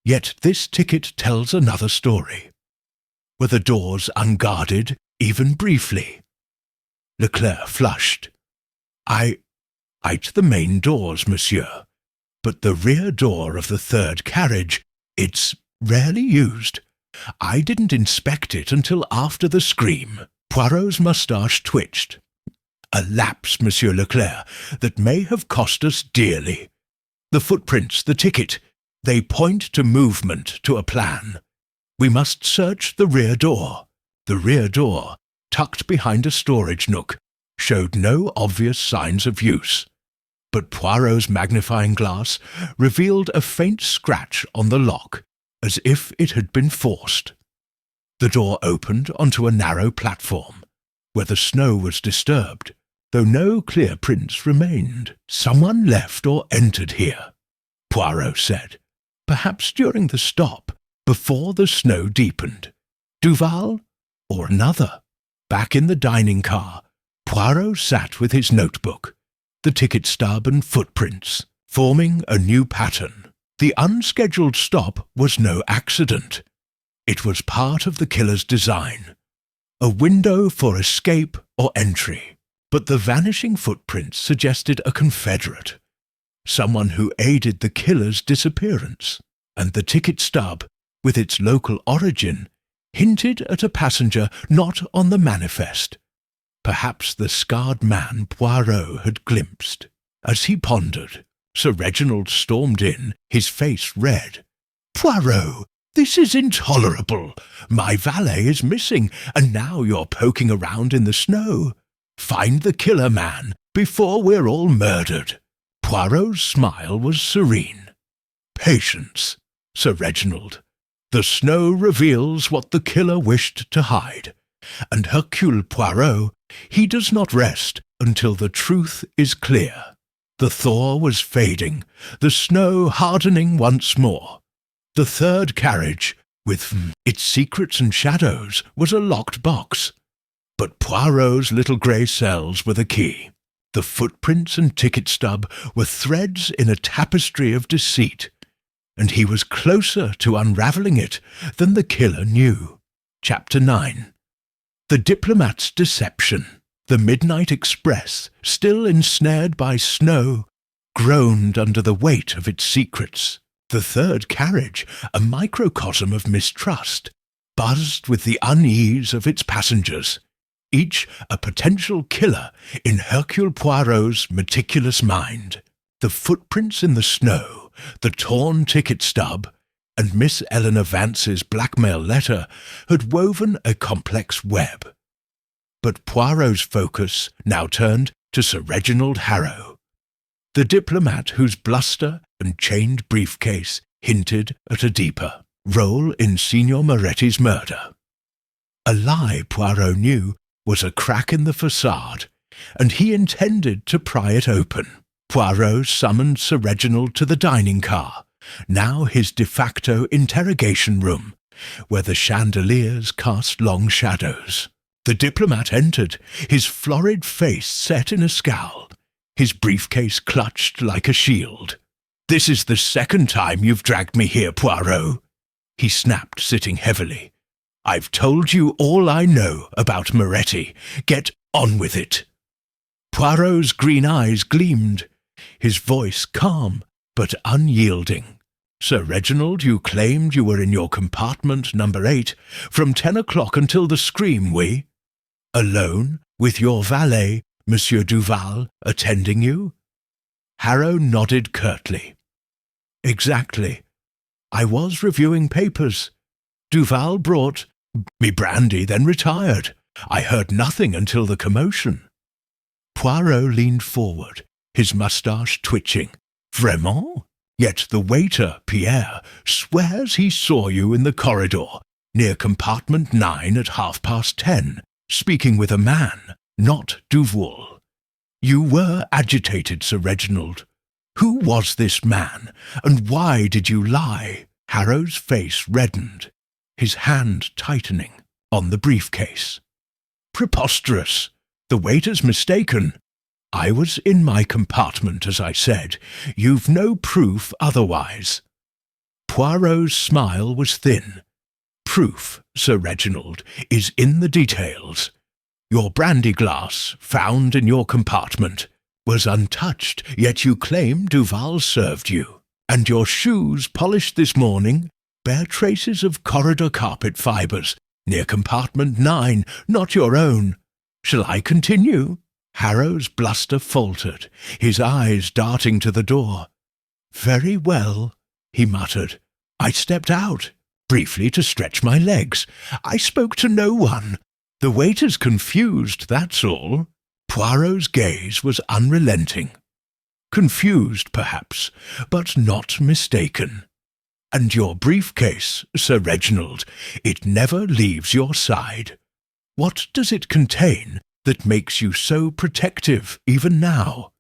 Yet this ticket tells another story. Were the doors unguarded, even briefly?" Leclerc flushed. I the main doors, monsieur, but the rear door of the third carriage, it's rarely used. I didn't inspect it until after the scream." Poirot's moustache twitched. "A lapse, Monsieur Leclerc, that may have cost us dearly. The footprints, the ticket, they point to movement, to a plan. We must search the rear door. The rear door, tucked behind a storage nook, showed no obvious signs of use. But Poirot's magnifying glass revealed a faint scratch on the lock, as if it had been forced. The door opened onto a narrow platform, where the snow was disturbed, though no clear prints remained. "Someone left or entered here," Poirot said, "perhaps during the stop, before the snow deepened. Duval, or another." Back in the dining car, Poirot sat with his notebook, the ticket stub and footprints, forming a new pattern. The unscheduled stop was no accident. It was part of the killer's design, a window for escape or entry. But the vanishing footprints suggested a confederate, someone who aided the killer's disappearance, and the ticket stub, with its local origin, hinted at a passenger not on the manifest. Perhaps the scarred man Poirot had glimpsed. As he pondered, Sir Reginald stormed in, his face red. "Poirot, this is intolerable. My valet is missing, and now you're poking around in the snow. Find the killer, man, before we're all murdered." Poirot's smile was serene. "Patience, Sir Reginald. The snow reveals what the killer wished to hide, and Hercule Poirot, he does not rest until the truth is clear." The thaw was fading, the snow hardening once more. The third carriage, with its secrets and shadows, was a locked box. But Poirot's little grey cells were the key. The footprints and ticket stub were threads in a tapestry of deceit, and he was closer to unravelling it than the killer knew. Chapter 9. The Diplomat's Deception. The midnight express, still ensnared by snow, groaned under the weight of its secrets. The third carriage, a microcosm of mistrust, buzzed with the unease of its passengers, each a potential killer in Hercule Poirot's meticulous mind. The footprints in the snow, the torn ticket stub, and Miss Eleanor Vance's blackmail letter had woven a complex web. But Poirot's focus now turned to Sir Reginald Harrow, the diplomat whose bluster and chained briefcase hinted at a deeper role in Signor Moretti's murder. A lie, Poirot knew, was a crack in the facade, and he intended to pry it open. Poirot summoned Sir Reginald to the dining car, now his de facto interrogation room, where the chandeliers cast long shadows. The diplomat entered, his florid face set in a scowl, his briefcase clutched like a shield. "This is the second time you've dragged me here, Poirot," he snapped, sitting heavily. "I've told you all I know about Moretti. Get on with it." Poirot's green eyes gleamed, his voice calm but unyielding. "Sir Reginald, you claimed you were in your compartment number 8 from 10 o'clock until the scream, oui? Alone, with your valet, Monsieur Duval, attending you?" Harrow nodded curtly. "Exactly. I was reviewing papers. Duval brought me brandy, then retired. I heard nothing until the commotion." Poirot leaned forward, his moustache twitching. "Vraiment? Yet the waiter, Pierre, swears he saw you in the corridor, near compartment 9 at 10:30, speaking with a man, not Duval. You were agitated, Sir Reginald. Who was this man, and why did you lie?" Harrow's face reddened, his hand tightening on the briefcase. "Preposterous! The waiter's mistaken. I was in my compartment, as I said. You've no proof otherwise." Poirot's smile was thin. "Proof, Sir Reginald, is in the details. Your brandy glass, found in your compartment, was untouched, yet you claim Duval served you. And your shoes, polished this morning, bear traces of corridor carpet fibres, near compartment 9, not your own. Shall I continue?" Harrow's bluster faltered, his eyes darting to the door. "Very well," he muttered. "I stepped out, briefly to stretch my legs. I spoke to no one. The waiter's confused, that's all." Poirot's gaze was unrelenting. Confused, perhaps, but not mistaken. "And your briefcase, Sir Reginald, it never leaves your side. What does it contain that makes you so protective even now?"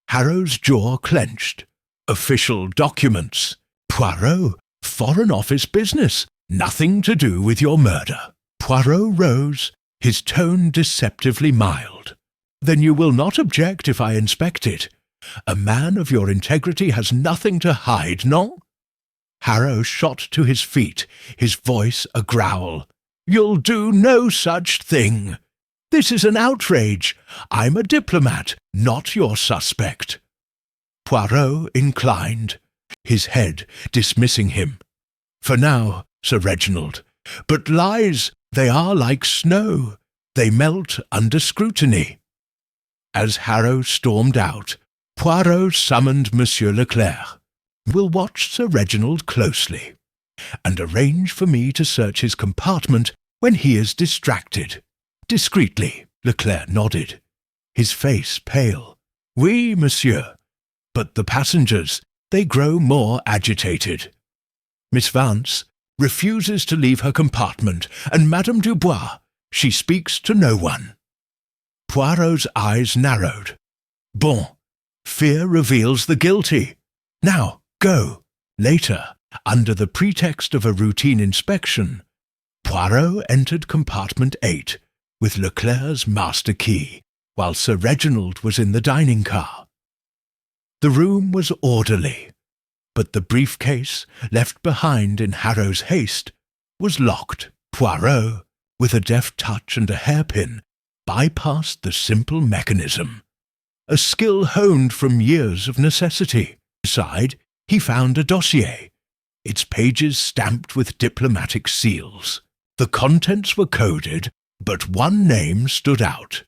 Harrow's jaw clenched. "Official documents. Poirot, Foreign Office business, nothing to do with your murder." Poirot rose, his tone deceptively mild. "Then you will not object if I inspect it? A man of your integrity has nothing to hide, non?" Harrow shot to his feet, his voice a growl. "You'll do no such thing. This is an outrage. I'm a diplomat, not your suspect." Poirot inclined, his head dismissing him. "For now, Sir Reginald. But lies, they are like snow. They melt under scrutiny." As Harrow stormed out, Poirot summoned Monsieur Leclerc. "Will watch Sir Reginald closely, and arrange for me to search his compartment when he is distracted." Discreetly, Leclerc nodded, his face pale. "Oui, monsieur. But the passengers, they grow more agitated. Miss Vance refuses to leave her compartment, and Madame Dubois, she speaks to no one." Poirot's eyes narrowed. "Bon, fear reveals the guilty. Now, go." Later, under the pretext of a routine inspection, Poirot entered compartment 8 with Leclerc's master key, while Sir Reginald was in the dining car. The room was orderly, but the briefcase, left behind in Harrow's haste, was locked. Poirot, with a deft touch and a hairpin, bypassed the simple mechanism, a skill honed from years of necessity. Inside, he found a dossier, its pages stamped with diplomatic seals. The contents were coded, but one name stood out: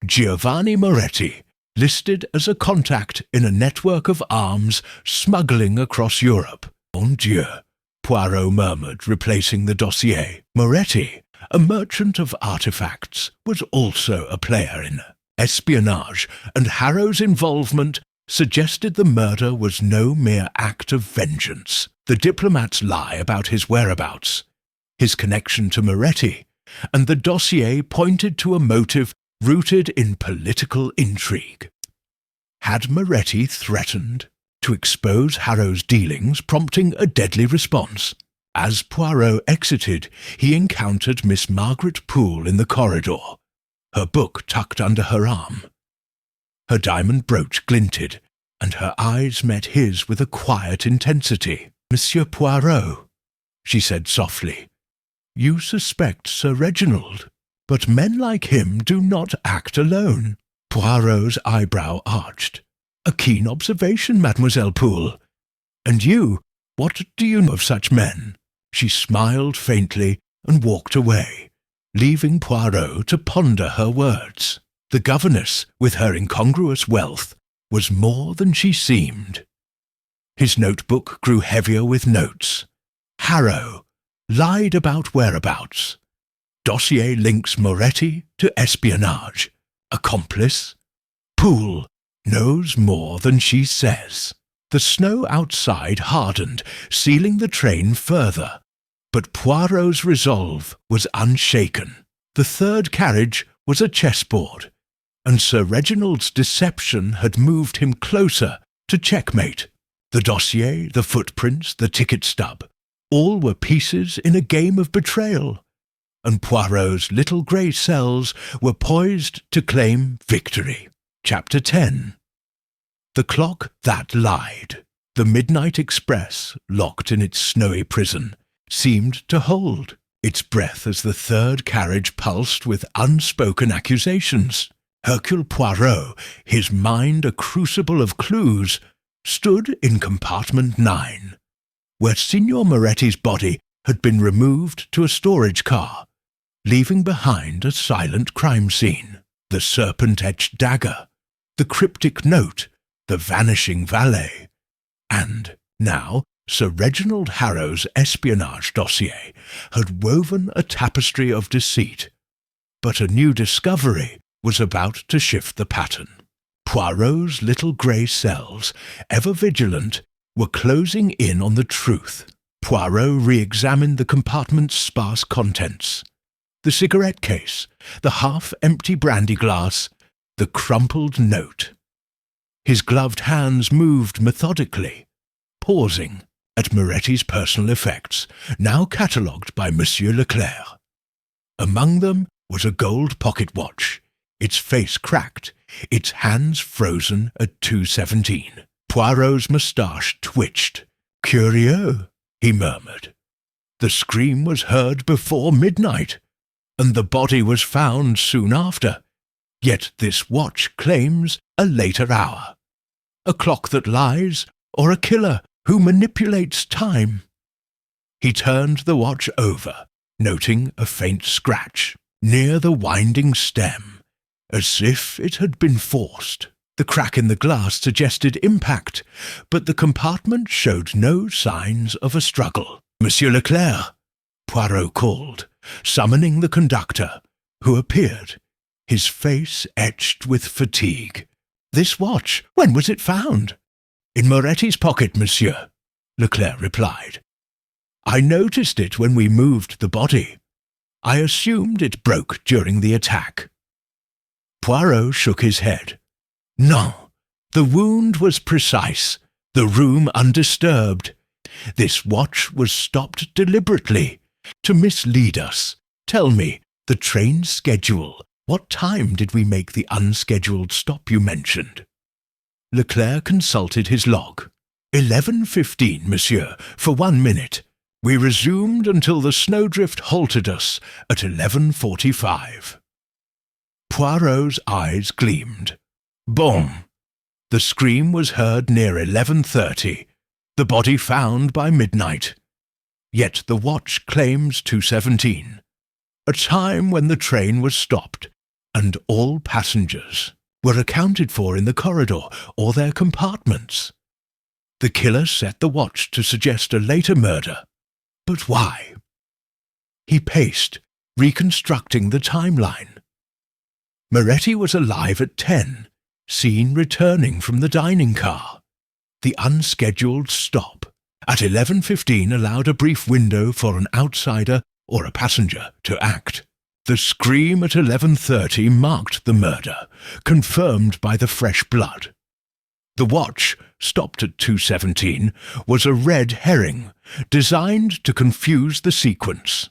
Giovanni Moretti, listed as a contact in a network of arms smuggling across Europe. "Mon Dieu," Poirot murmured, replacing the dossier. Moretti, a merchant of artifacts, was also a player in espionage, and Harrow's involvement suggested the murder was no mere act of vengeance. The diplomat's lie about his whereabouts, his connection to Moretti, and the dossier pointed to a motive rooted in political intrigue. Had Moretti threatened to expose Harrow's dealings, prompting a deadly response? As Poirot exited, he encountered Miss Margaret Poole in the corridor, her book tucked under her arm. Her diamond brooch glinted, and her eyes met his with a quiet intensity. "Monsieur Poirot," she said softly, "you suspect Sir Reginald, but men like him do not act alone." Poirot's eyebrow arched. "A keen observation, Mademoiselle Poole. And you, what do you know of such men?" She smiled faintly and walked away, leaving Poirot to ponder her words. The governess, with her incongruous wealth, was more than she seemed. His notebook grew heavier with notes. Harrow lied about whereabouts. Dossier links Moretti to espionage. Accomplice? Poole knows more than she says. The snow outside hardened, sealing the train further, but Poirot's resolve was unshaken. The third carriage was a chessboard, and Sir Reginald's deception had moved him closer to checkmate. The dossier, the footprints, the ticket stub, all were pieces in a game of betrayal, and Poirot's little grey cells were poised to claim victory. Chapter 10. The clock that lied. The midnight express, locked in its snowy prison, seemed to hold its breath as the third carriage pulsed with unspoken accusations. Hercule Poirot, his mind a crucible of clues, stood in compartment 9, where Signor Moretti's body had been removed to a storage car, leaving behind a silent crime scene. The serpent-etched dagger, the cryptic note, the vanishing valet. And now Sir Reginald Harrow's espionage dossier had woven a tapestry of deceit, but a new discovery was about to shift the pattern. Poirot's little grey cells, ever vigilant, were closing in on the truth. Poirot re-examined the compartment's sparse contents. The cigarette case, the half-empty brandy glass, the crumpled note. His gloved hands moved methodically, pausing at Moretti's personal effects, now catalogued by Monsieur Leclerc. Among them was a gold pocket watch, its face cracked, its hands frozen at 2:17. Poirot's moustache twitched. "Curieux," he murmured. "The scream was heard before midnight, and the body was found soon after. Yet this watch claims a later hour. A clock that lies, or a killer who manipulates time." He turned the watch over, noting a faint scratch near the winding stem, as if it had been forced. The crack in the glass suggested impact, but the compartment showed no signs of a struggle. "Monsieur Leclerc," Poirot called, summoning the conductor, who appeared, his face etched with fatigue. "This watch, when was it found?" "In Moretti's pocket, monsieur," Leclerc replied. "I noticed it when we moved the body. I assumed it broke during the attack." Poirot shook his head. "No, the wound was precise, the room undisturbed. This watch was stopped deliberately, to mislead us. Tell me, the train schedule. What time did we make the unscheduled stop you mentioned?" Leclerc consulted his log. 11:15, monsieur, for 1 minute. We resumed until the snowdrift halted us at 11:45. Poirot's eyes gleamed. "Bon. The scream was heard near 11:30, the body found by midnight. Yet the watch claims 2:17, a time when the train was stopped, and all passengers were accounted for in the corridor or their compartments. The killer set the watch to suggest a later murder. But why?" He paced, reconstructing the timeline. Moretti was alive at 10, seen returning from the dining car. The unscheduled stop at 11:15 allowed a brief window for an outsider or a passenger to act. The scream at 11:30 marked the murder, confirmed by the fresh blood. The watch, stopped at 2:17, was a red herring, designed to confuse the sequence.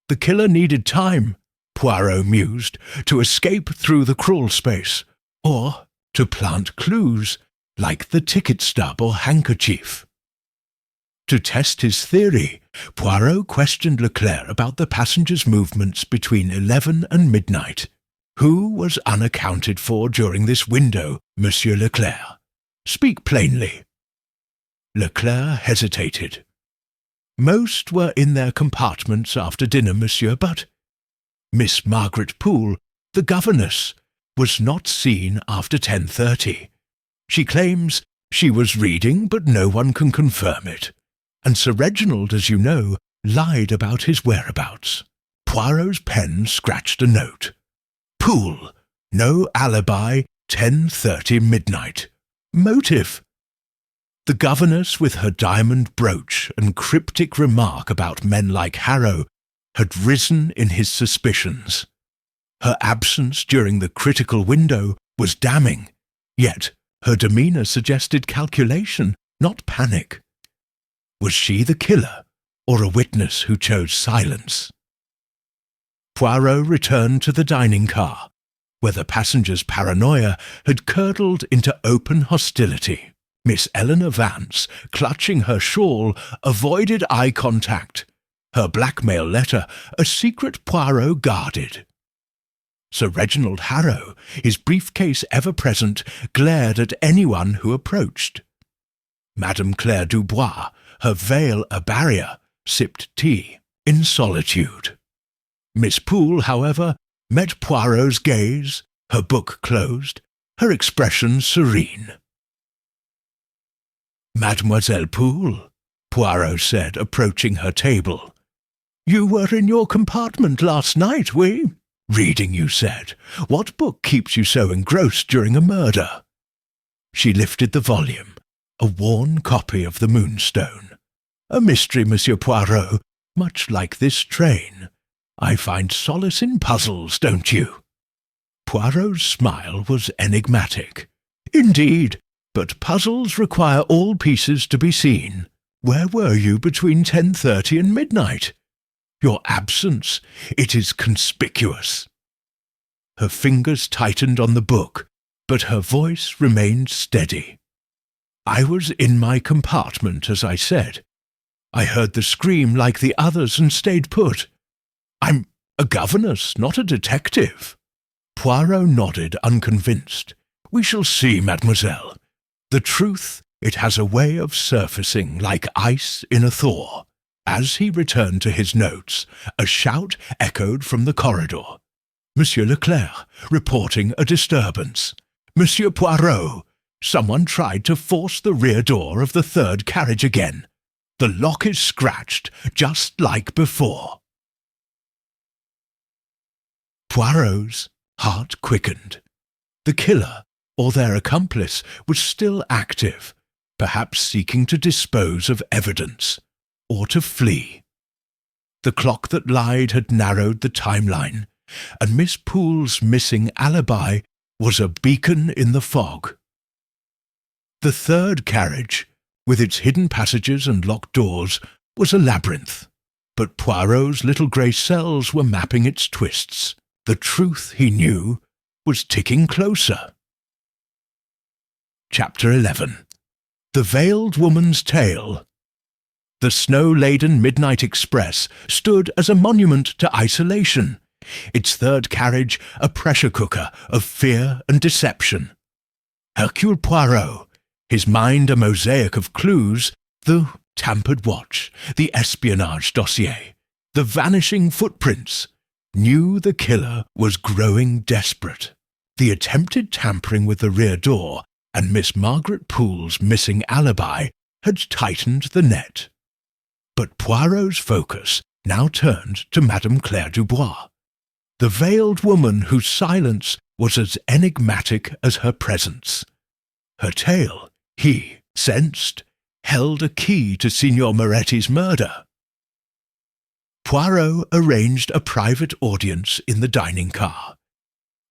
The killer needed time, Poirot mused, to escape through the crawl space, or to plant clues, like the ticket stub or handkerchief. To test his theory, Poirot questioned Leclerc about the passengers' movements between 11 and midnight. Who was unaccounted for during this window, Monsieur Leclerc? Speak plainly. Leclerc hesitated. Most were in their compartments after dinner, monsieur, but Miss Margaret Poole, the governess, was not seen after 10:30. She claims she was reading, but no one can confirm it. And Sir Reginald, as you know, lied about his whereabouts. Poirot's pen scratched a note. Poole, no alibi, 10:30 midnight. Motive? The governess, with her diamond brooch and cryptic remark about men like Harrow, had risen in his suspicions. Her absence during the critical window was damning, yet her demeanour suggested calculation, not panic. Was she the killer, or a witness who chose silence? Poirot returned to the dining car, where the passengers' paranoia had curdled into open hostility. Miss Eleanor Vance, clutching her shawl, avoided eye contact. Her blackmail letter, a secret Poirot guarded. Sir Reginald Harrow, his briefcase ever present, glared at anyone who approached. Madame Claire Dubois, her veil a barrier, sipped tea in solitude. Miss Poole, however, met Poirot's gaze, her book closed, her expression serene. Mademoiselle Poole, Poirot said, approaching her table. You were in your compartment last night, oui? Reading, you said. What book keeps you so engrossed during a murder? She lifted the volume, a worn copy of the Moonstone. A mystery, Monsieur Poirot, much like this train. I find solace in puzzles, don't you? Poirot's smile was enigmatic. Indeed, but puzzles require all pieces to be seen. Where were you between 10:30 and midnight? Your absence, it is conspicuous. Her fingers tightened on the book, but her voice remained steady. I was in my compartment, as I said. I heard the scream like the others and stayed put. I'm a governess, not a detective. Poirot nodded, unconvinced. We shall see, mademoiselle. The truth, it has a way of surfacing like ice in a thaw. As he returned to his notes, a shout echoed from the corridor. Monsieur Leclerc, reporting a disturbance. Monsieur Poirot, someone tried to force the rear door of the third carriage again. The lock is scratched, just like before. Poirot's heart quickened. The killer, or their accomplice, was still active, perhaps seeking to dispose of evidence, or to flee. The clock that lied had narrowed the timeline, and Miss Poole's missing alibi was a beacon in the fog. The third carriage, with its hidden passages and locked doors, was a labyrinth, but Poirot's little grey cells were mapping its twists. The truth, he knew, was ticking closer. Chapter 11. The Veiled Woman's Tale. The snow-laden midnight express stood as a monument to isolation, its third carriage a pressure cooker of fear and deception. Hercule Poirot, his mind a mosaic of clues, the tampered watch, the espionage dossier, the vanishing footprints, knew the killer was growing desperate. The attempted tampering with the rear door and Miss Margaret Poole's missing alibi had tightened the net. But Poirot's focus now turned to Madame Claire Dubois, the veiled woman whose silence was as enigmatic as her presence. Her tale, he sensed, held a key to Signor Moretti's murder. Poirot arranged a private audience in the dining car.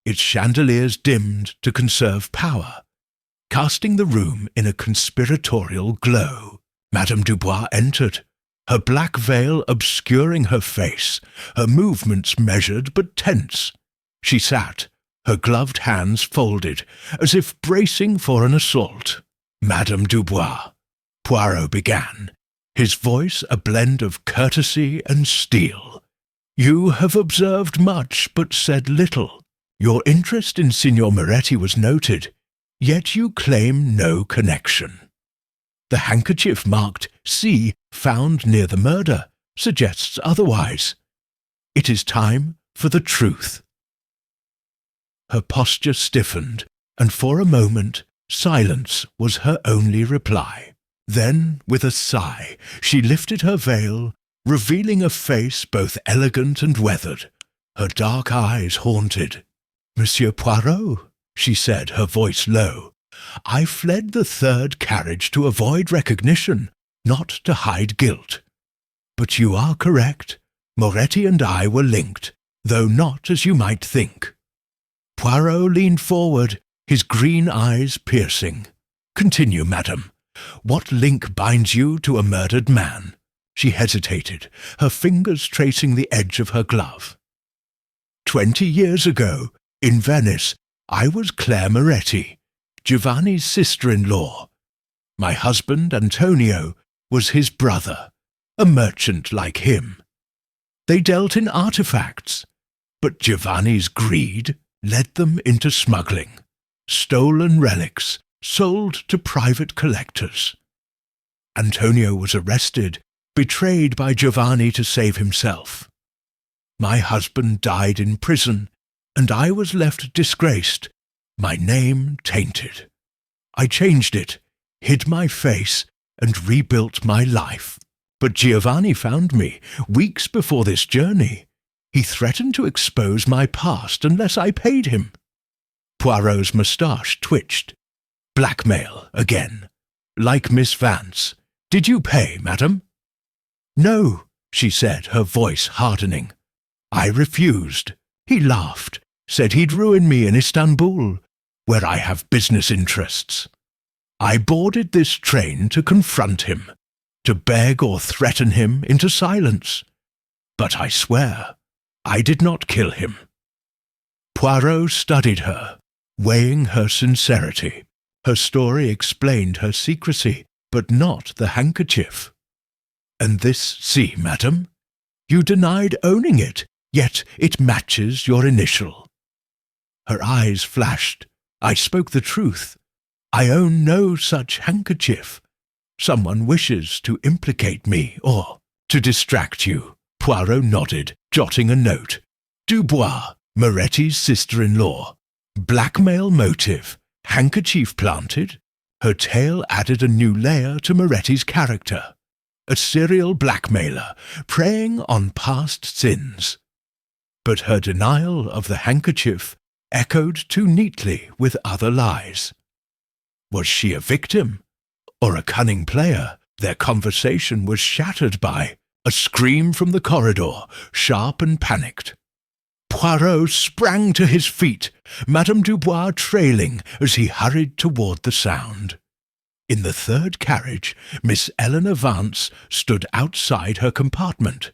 Its chandeliers dimmed to conserve power, casting the room in a conspiratorial glow. Madame Dubois entered, her black veil obscuring her face, her movements measured but tense. She sat, her gloved hands folded, as if bracing for an assault. Madame Dubois, Poirot began, his voice a blend of courtesy and steel. You have observed much but said little. Your interest in Signor Moretti was noted, yet you claim no connection. The handkerchief marked C found near the murder suggests otherwise. It is time for the truth. Her posture stiffened, and for a moment silence was her only reply. Then, with a sigh, she lifted her veil, revealing a face both elegant and weathered, her dark eyes haunted. Monsieur Poirot, she said, her voice low, I fled the third carriage to avoid recognition, not to hide guilt. But you are correct. Moretti and I were linked, though not as you might think. Poirot leaned forward, his green eyes piercing. Continue, madam. What link binds you to a murdered man? She hesitated, her fingers tracing the edge of her glove. 20 years ago, in Venice, I was Claire Moretti, Giovanni's sister-in-law. My husband, Antonio, was his brother, a merchant like him. They dealt in artifacts, but Giovanni's greed led them into smuggling. Stolen relics sold to private collectors. Antonio was arrested, betrayed by Giovanni to save himself. My husband died in prison, and I was left disgraced, my name tainted. I changed it, hid my face, and rebuilt my life. But Giovanni found me weeks before this journey. He threatened to expose my past unless I paid him." Poirot's moustache twitched. "Blackmail again. Like Miss Vance. Did you pay, madam?" "No," she said, her voice hardening. "I refused. He laughed, said he'd ruin me in Istanbul, where I have business interests. I boarded this train to confront him, to beg or threaten him into silence. But I swear, I did not kill him." Poirot studied her, weighing her sincerity. Her story explained her secrecy, but not the handkerchief. "And this, see, madam? You denied owning it, yet it matches your initial." Her eyes flashed. "I spoke the truth. I own no such handkerchief. Someone wishes to implicate me, or to distract you." Poirot nodded, jotting a note. "Dubois, Moretti's sister-in-law. Blackmail motive. Handkerchief planted." Her tale added a new layer to Moretti's character. A serial blackmailer, preying on past sins. But her denial of the handkerchief echoed too neatly with other lies. Was she a victim, or a cunning player? Their conversation was shattered by a scream from the corridor, sharp and panicked. Poirot sprang to his feet, Madame Dubois trailing as he hurried toward the sound. In the third carriage, Miss Eleanor Vance stood outside her compartment,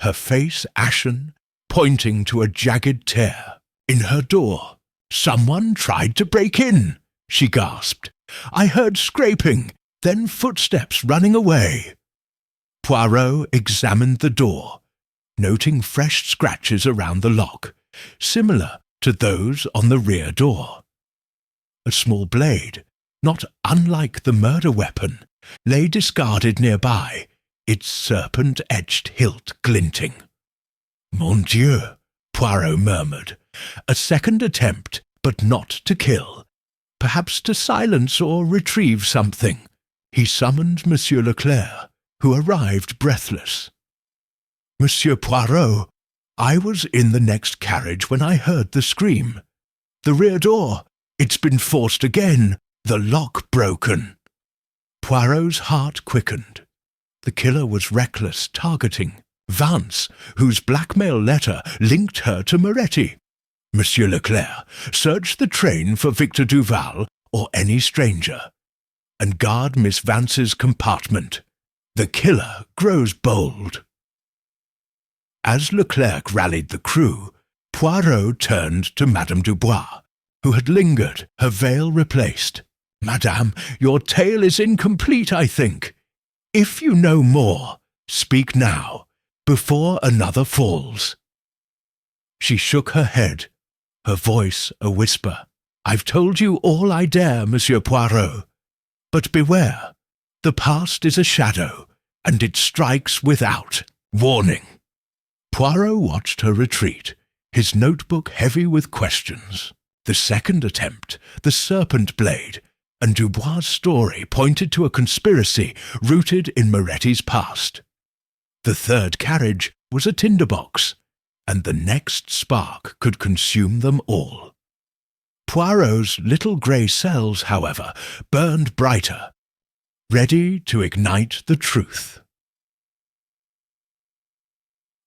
her face ashen, pointing to a jagged tear in her door. "Someone tried to break in," she gasped. "I heard scraping, then footsteps running away." Poirot examined the door, noting fresh scratches around the lock, similar to those on the rear door. A small blade, not unlike the murder weapon, lay discarded nearby, its serpent-edged hilt glinting. "Mon Dieu," Poirot murmured. A second attempt, but not to kill. Perhaps to silence or retrieve something. He summoned Monsieur Leclerc, who arrived breathless. "Monsieur Poirot, I was in the next carriage when I heard the scream. The rear door, it's been forced again, the lock broken." Poirot's heart quickened. The killer was reckless, targeting Vance, whose blackmail letter linked her to Moretti. "Monsieur Leclerc, search the train for Victor Duval or any stranger, and guard Miss Vance's compartment. The killer grows bold." As Leclerc rallied the crew, Poirot turned to Madame Dubois, who had lingered, her veil replaced. "Madame, your tale is incomplete, I think. If you know more, speak now, before another falls." She shook her head, her voice a whisper. "I've told you all I dare, Monsieur Poirot. But beware, the past is a shadow, and it strikes without warning." Poirot watched her retreat, his notebook heavy with questions. The second attempt, the serpent blade, and Dubois' story pointed to a conspiracy rooted in Moretti's past. The third carriage was a tinderbox, and the next spark could consume them all. Poirot's little grey cells, however, burned brighter, ready to ignite the truth.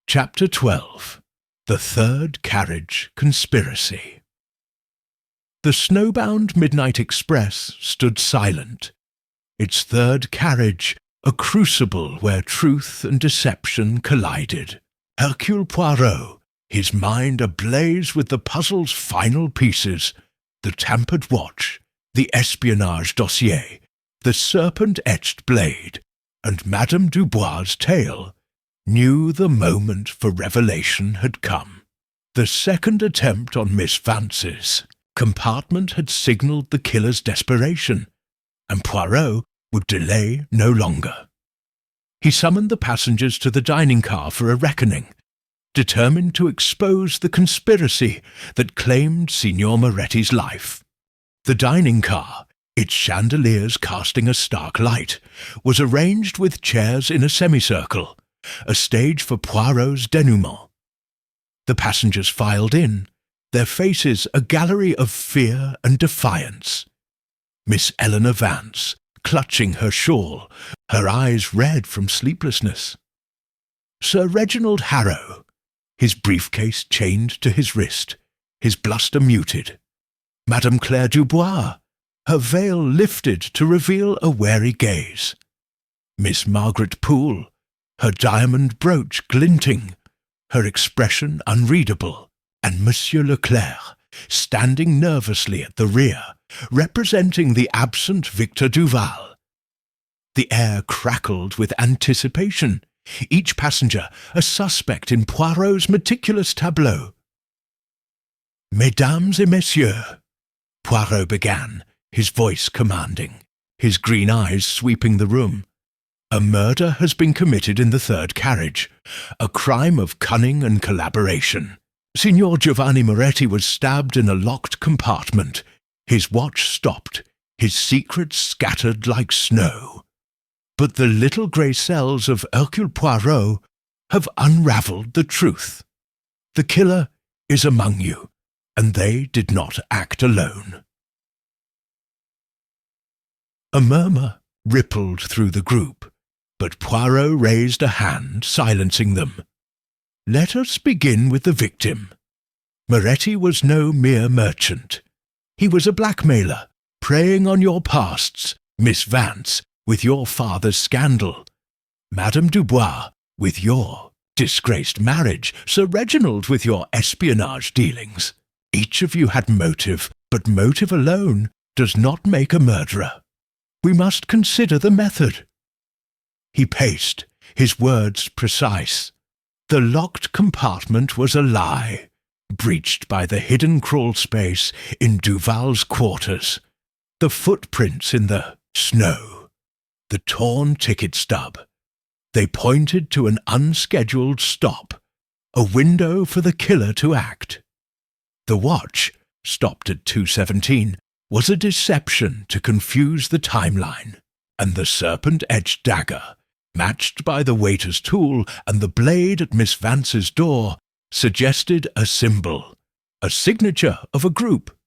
Chapter 12. The Third Carriage Conspiracy. The snowbound midnight express stood silent, its third carriage a crucible where truth and deception collided. Hercule Poirot, his mind ablaze with the puzzle's final pieces, the tampered watch, the espionage dossier, the serpent-etched blade, and Madame Dubois' tale, knew the moment for revelation had come. The second attempt on Miss Vance's compartment had signalled the killer's desperation, and Poirot would delay no longer. He summoned the passengers to the dining car for a reckoning, determined to expose the conspiracy that claimed Signor Moretti's life. The dining car, its chandeliers casting a stark light, was arranged with chairs in a semicircle, a stage for Poirot's denouement. The passengers filed in, their faces a gallery of fear and defiance. Miss Eleanor Vance, clutching her shawl, her eyes red from sleeplessness. Sir Reginald Harrow, his briefcase chained to his wrist, his bluster muted. Madame Claire Dubois, her veil lifted to reveal a wary gaze. Miss Margaret Poole, her diamond brooch glinting, her expression unreadable, and Monsieur Leclerc, standing nervously at the rear, representing the absent Victor Duval. The air crackled with anticipation, each passenger a suspect in Poirot's meticulous tableau. "Mesdames et messieurs," Poirot began, his voice commanding, his green eyes sweeping the room. "A murder has been committed in the third carriage, a crime of cunning and collaboration. Signor Giovanni Moretti was stabbed in a locked compartment, his watch stopped, his secrets scattered like snow. But the little grey cells of Hercule Poirot have unravelled the truth. The killer is among you, and they did not act alone." A murmur rippled through the group, but Poirot raised a hand, silencing them. "Let us begin with the victim. Moretti was no mere merchant. He was a blackmailer, preying on your pasts, Miss Vance, with your father's scandal, Madame Dubois, with your disgraced marriage, Sir Reginald with your espionage dealings. Each of you had motive, but motive alone does not make a murderer. We must consider the method." He paced, his words precise. The locked compartment was a lie, breached by the hidden crawl space in Duval's quarters, the footprints in the snow, the torn ticket stub. They pointed to an unscheduled stop, a window for the killer to act. The watch, stopped at 2:17, was a deception to confuse the timeline, and the serpent-edged dagger, matched by the waiter's tool and the blade at Miss Vance's door, suggested a symbol, a signature of a group.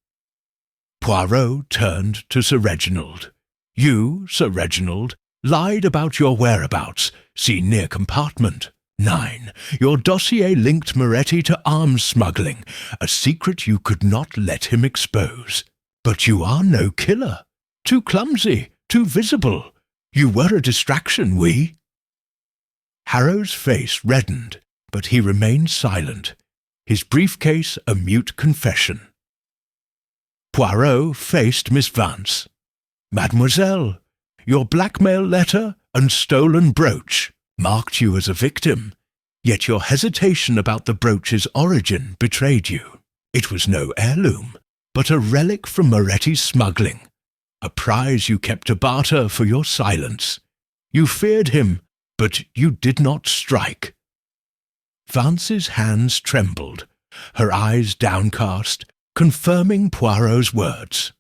Poirot turned to Sir Reginald. "You, Sir Reginald, lied about your whereabouts, seen near compartment 9. Your dossier linked Moretti to arms smuggling, a secret you could not let him expose. But you are no killer. Too clumsy, too visible. You were a distraction, oui." Harrow's face reddened, but he remained silent, his briefcase a mute confession. Poirot faced Miss Vance. "Mademoiselle, your blackmail letter and stolen brooch marked you as a victim, yet your hesitation about the brooch's origin betrayed you. It was no heirloom, but a relic from Moretti's smuggling, a prize you kept to barter for your silence. You feared him, but you did not strike." Vance's hands trembled, her eyes downcast, confirming Poirot's words.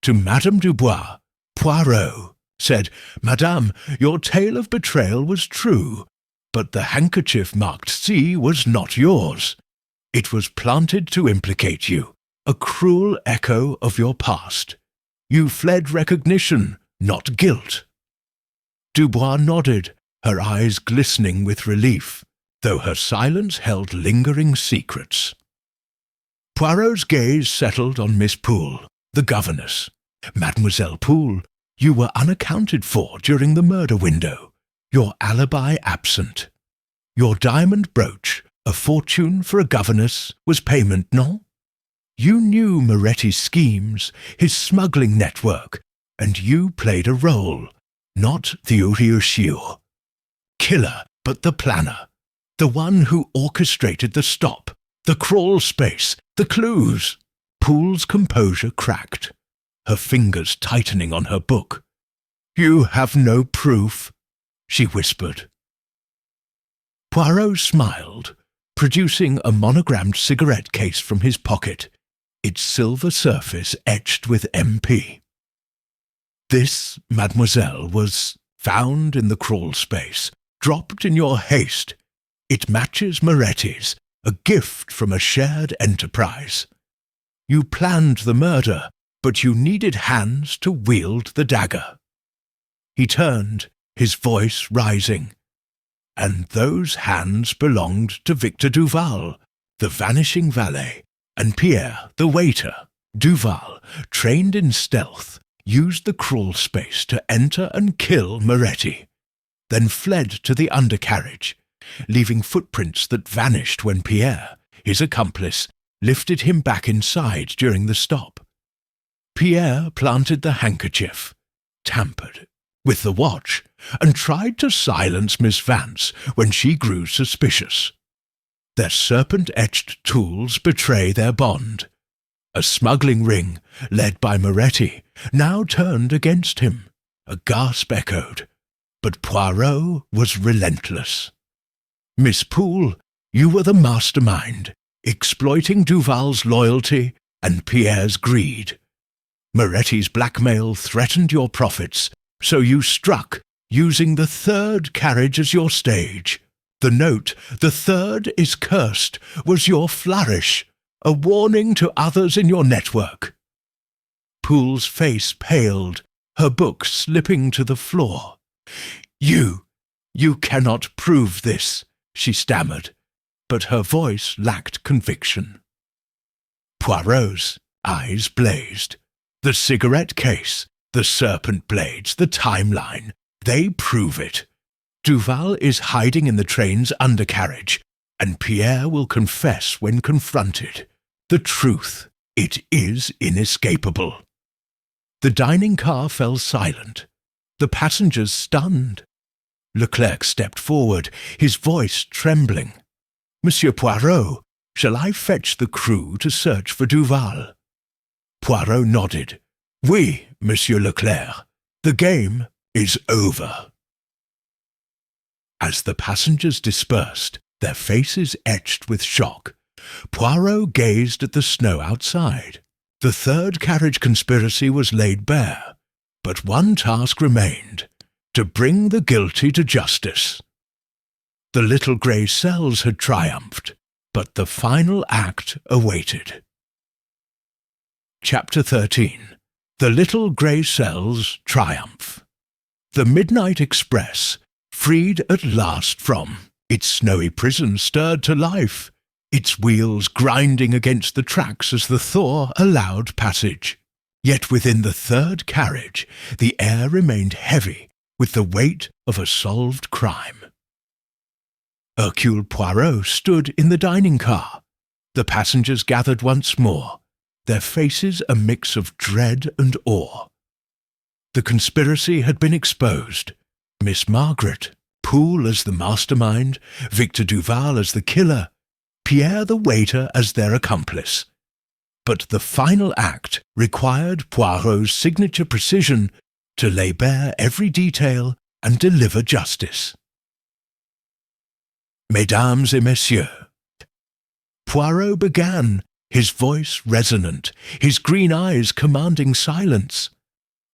To Madame Dubois, Poirot said, "Madame, your tale of betrayal was true, but the handkerchief marked C was not yours. It was planted to implicate you, a cruel echo of your past. You fled recognition, not guilt." Dubois nodded, her eyes glistening with relief, though her silence held lingering secrets. Poirot's gaze settled on Miss Poole, the governess. "Mademoiselle Poole, you were unaccounted for during the murder window, your alibi absent. Your diamond brooch, a fortune for a governess, was payment, non? You knew Moretti's schemes, his smuggling network, and you played a role, not the Hercule. Killer, but the planner, the one who orchestrated the stop, the crawl space, the clues." Poole's composure cracked, her fingers tightening on her book. "You have no proof," she whispered. Poirot smiled, producing a monogrammed cigarette case from his pocket. its silver surface etched with MP. This, mademoiselle, was found in the crawl space, dropped in your haste. It matches Moretti's, a gift from a shared enterprise. You planned the murder, but you needed hands to wield the dagger. He turned, his voice rising. And those hands belonged to Victor Duval, the vanishing valet, and Pierre, the waiter. Duval, trained in stealth, used the crawl space to enter and kill Moretti, then fled to the undercarriage, leaving footprints that vanished when Pierre, his accomplice, lifted him back inside during the stop. Pierre planted the handkerchief, tampered with the watch, and tried to silence Miss Vance when she grew suspicious. Their serpent-etched tools betray their bond. A smuggling ring, led by Moretti, now turned against him. A gasp echoed, but Poirot was relentless. Miss Poole, you were the mastermind, exploiting Duval's loyalty and Pierre's greed. Moretti's blackmail threatened your profits, so you struck, using the third carriage as your stage. The note, "The third is cursed," was your flourish, a warning to others in your network. Poole's face paled, her book slipping to the floor. You cannot prove this," she stammered, but her voice lacked conviction. Poirot's eyes blazed. The cigarette case, the serpent blades, the timeline, they prove it. Duval is hiding in the train's undercarriage, and Pierre will confess when confronted. The truth, it is inescapable. The dining car fell silent, the passengers stunned. Leclerc stepped forward, his voice trembling. "Monsieur Poirot, shall I fetch the crew to search for Duval?" Poirot nodded. "Oui, Monsieur Leclerc. The game is over." As the passengers dispersed, their faces etched with shock, Poirot gazed at the snow outside. The third carriage conspiracy was laid bare, but one task remained: to bring the guilty to justice. The little grey cells had triumphed, but the final act awaited. Chapter 13. The Little Grey Cells Triumph. The Midnight Express, freed at last from its snowy prison, stirred to life, its wheels grinding against the tracks as the thaw allowed passage. Yet within the third carriage, the air remained heavy with the weight of a solved crime. Hercule Poirot stood in the dining car. The passengers gathered once more, their faces a mix of dread and awe. The conspiracy had been exposed. Miss Margaret, Poole as the mastermind, Victor Duval as the killer, Pierre the waiter as their accomplice. But the final act required Poirot's signature precision to lay bare every detail and deliver justice. Mesdames et messieurs, Poirot began, his voice resonant, his green eyes commanding silence.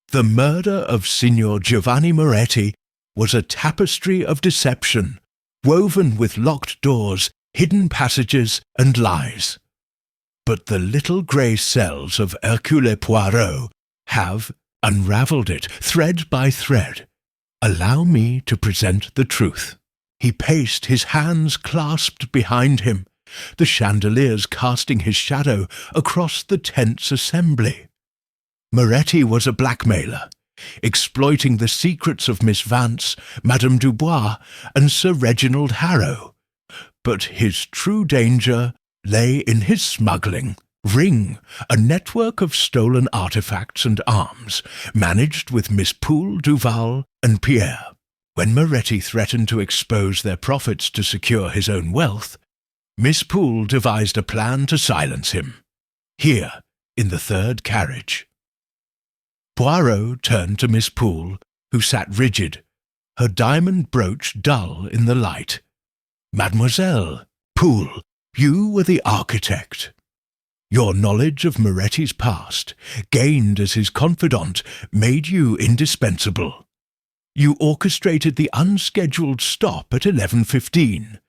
The murder of Signor Giovanni Moretti was a tapestry of deception, woven with locked doors, hidden passages, and lies. But the little grey cells of Hercule Poirot have unravelled it, thread by thread. Allow me to present the truth. He paced, his hands clasped behind him, the chandeliers casting his shadow across the tense assembly. Moretti was a blackmailer, exploiting the secrets of Miss Vance, Madame Dubois, and Sir Reginald Harrow. But his true danger lay in his smuggling ring, a network of stolen artifacts and arms, managed with Miss Poole, Duval, and Pierre. When Moretti threatened to expose their profits to secure his own wealth, Miss Poole devised a plan to silence him, here in the third carriage. Poirot turned to Miss Poole, who sat rigid, her diamond brooch dull in the light. "Mademoiselle, Poole, you were the architect. Your knowledge of Moretti's past, gained as his confidant, made you indispensable. You orchestrated the unscheduled stop at 11:15,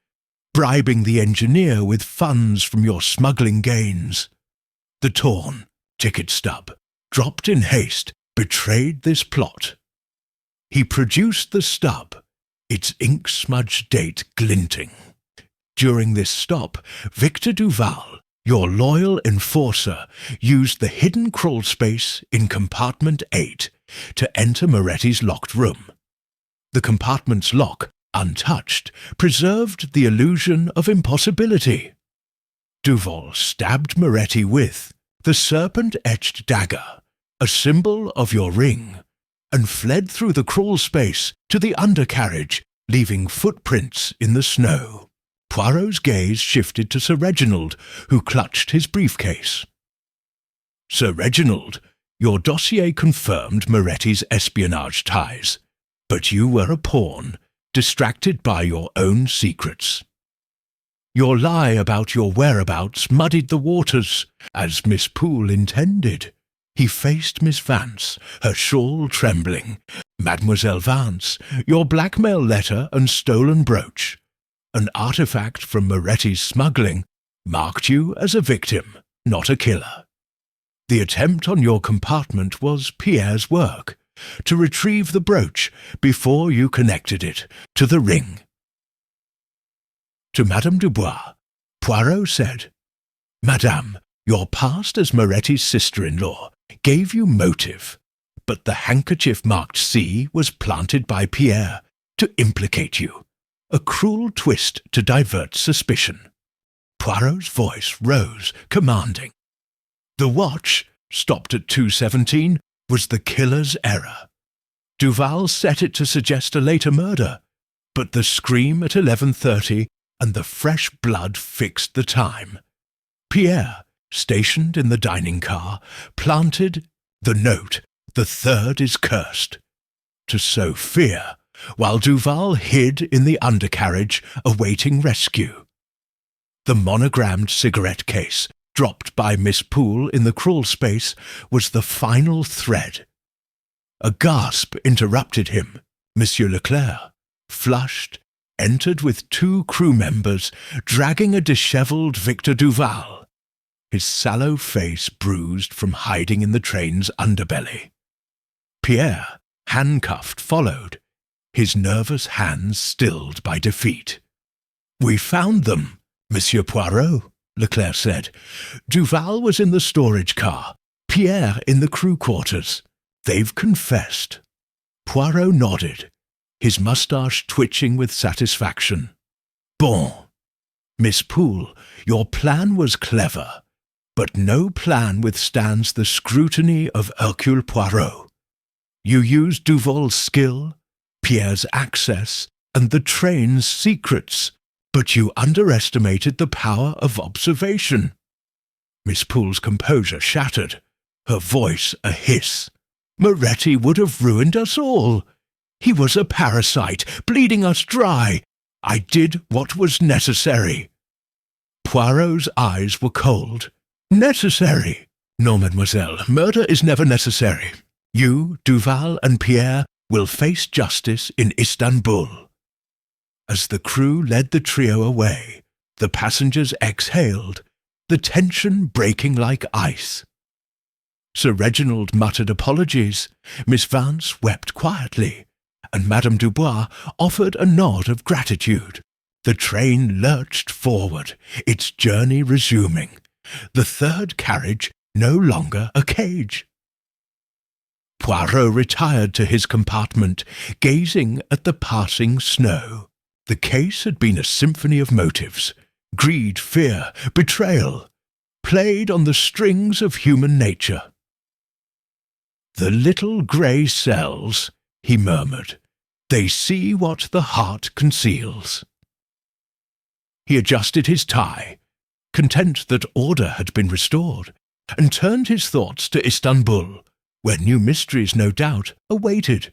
bribing the engineer with funds from your smuggling gains. The torn ticket stub, dropped in haste, betrayed this plot. He produced the stub, its ink-smudged date glinting. During this stop, Victor Duval, your loyal enforcer, used the hidden crawl space in compartment 8 to enter Moretti's locked room. The compartment's lock, untouched, preserved the illusion of impossibility. Duval stabbed Moretti with the serpent-etched dagger, a symbol of your ring, and fled through the crawl space to the undercarriage, leaving footprints in the snow. Poirot's gaze shifted to Sir Reginald, who clutched his briefcase. Sir Reginald, your dossier confirmed Moretti's espionage ties, but you were a pawn, distracted by your own secrets. Your lie about your whereabouts muddied the waters, as Miss Poole intended. He faced Miss Vance, her shawl trembling. Mademoiselle Vance, your blackmail letter and stolen brooch, an artifact from Moretti's smuggling, marked you as a victim, not a killer. The attempt on your compartment was Pierre's work, to retrieve the brooch before you connected it to the ring. To Madame Dubois, Poirot said, Madame, your past as Moretti's sister-in-law gave you motive, but the handkerchief marked C was planted by Pierre to implicate you, a cruel twist to divert suspicion. Poirot's voice rose, commanding. The watch, stopped at 2:17, was the killer's error. Duval set it to suggest a later murder, but the scream at 11:30 and the fresh blood fixed the time. Pierre, stationed in the dining car, planted the note, "The third is cursed," to sow fear, while Duval hid in the undercarriage awaiting rescue. The monogrammed cigarette case, dropped by Miss Poole in the crawl space, was the final thread. A gasp interrupted him. Monsieur Leclerc, flushed, entered with 2 crew members, dragging a dishevelled Victor Duval, his sallow face bruised from hiding in the train's underbelly. Pierre, handcuffed, followed, his nervous hands stilled by defeat. "We found them, Monsieur Poirot," Leclerc said. "Duval was in the storage car, Pierre in the crew quarters. They've confessed." Poirot nodded, his moustache twitching with satisfaction. "Bon. Miss Poole, your plan was clever, but no plan withstands the scrutiny of Hercule Poirot. You used Duval's skill, Pierre's access, and the train's secrets, but you underestimated the power of observation." Miss Poole's composure shattered, her voice a hiss. "Moretti would have ruined us all. He was a parasite, bleeding us dry. I did what was necessary." Poirot's eyes were cold. "Necessary? No, mademoiselle, murder is never necessary. You, Duval, and Pierre will face justice in Istanbul." As the crew led the trio away, the passengers exhaled, the tension breaking like ice. Sir Reginald muttered apologies, Miss Vance wept quietly, and Madame Dubois offered a nod of gratitude. The train lurched forward, its journey resuming, the third carriage no longer a cage. Poirot retired to his compartment, gazing at the passing snow. The case had been a symphony of motives, greed, fear, betrayal, played on the strings of human nature. "The little grey cells," he murmured, "they see what the heart conceals." He adjusted his tie, content that order had been restored, and turned his thoughts to Istanbul, where new mysteries, no doubt, awaited.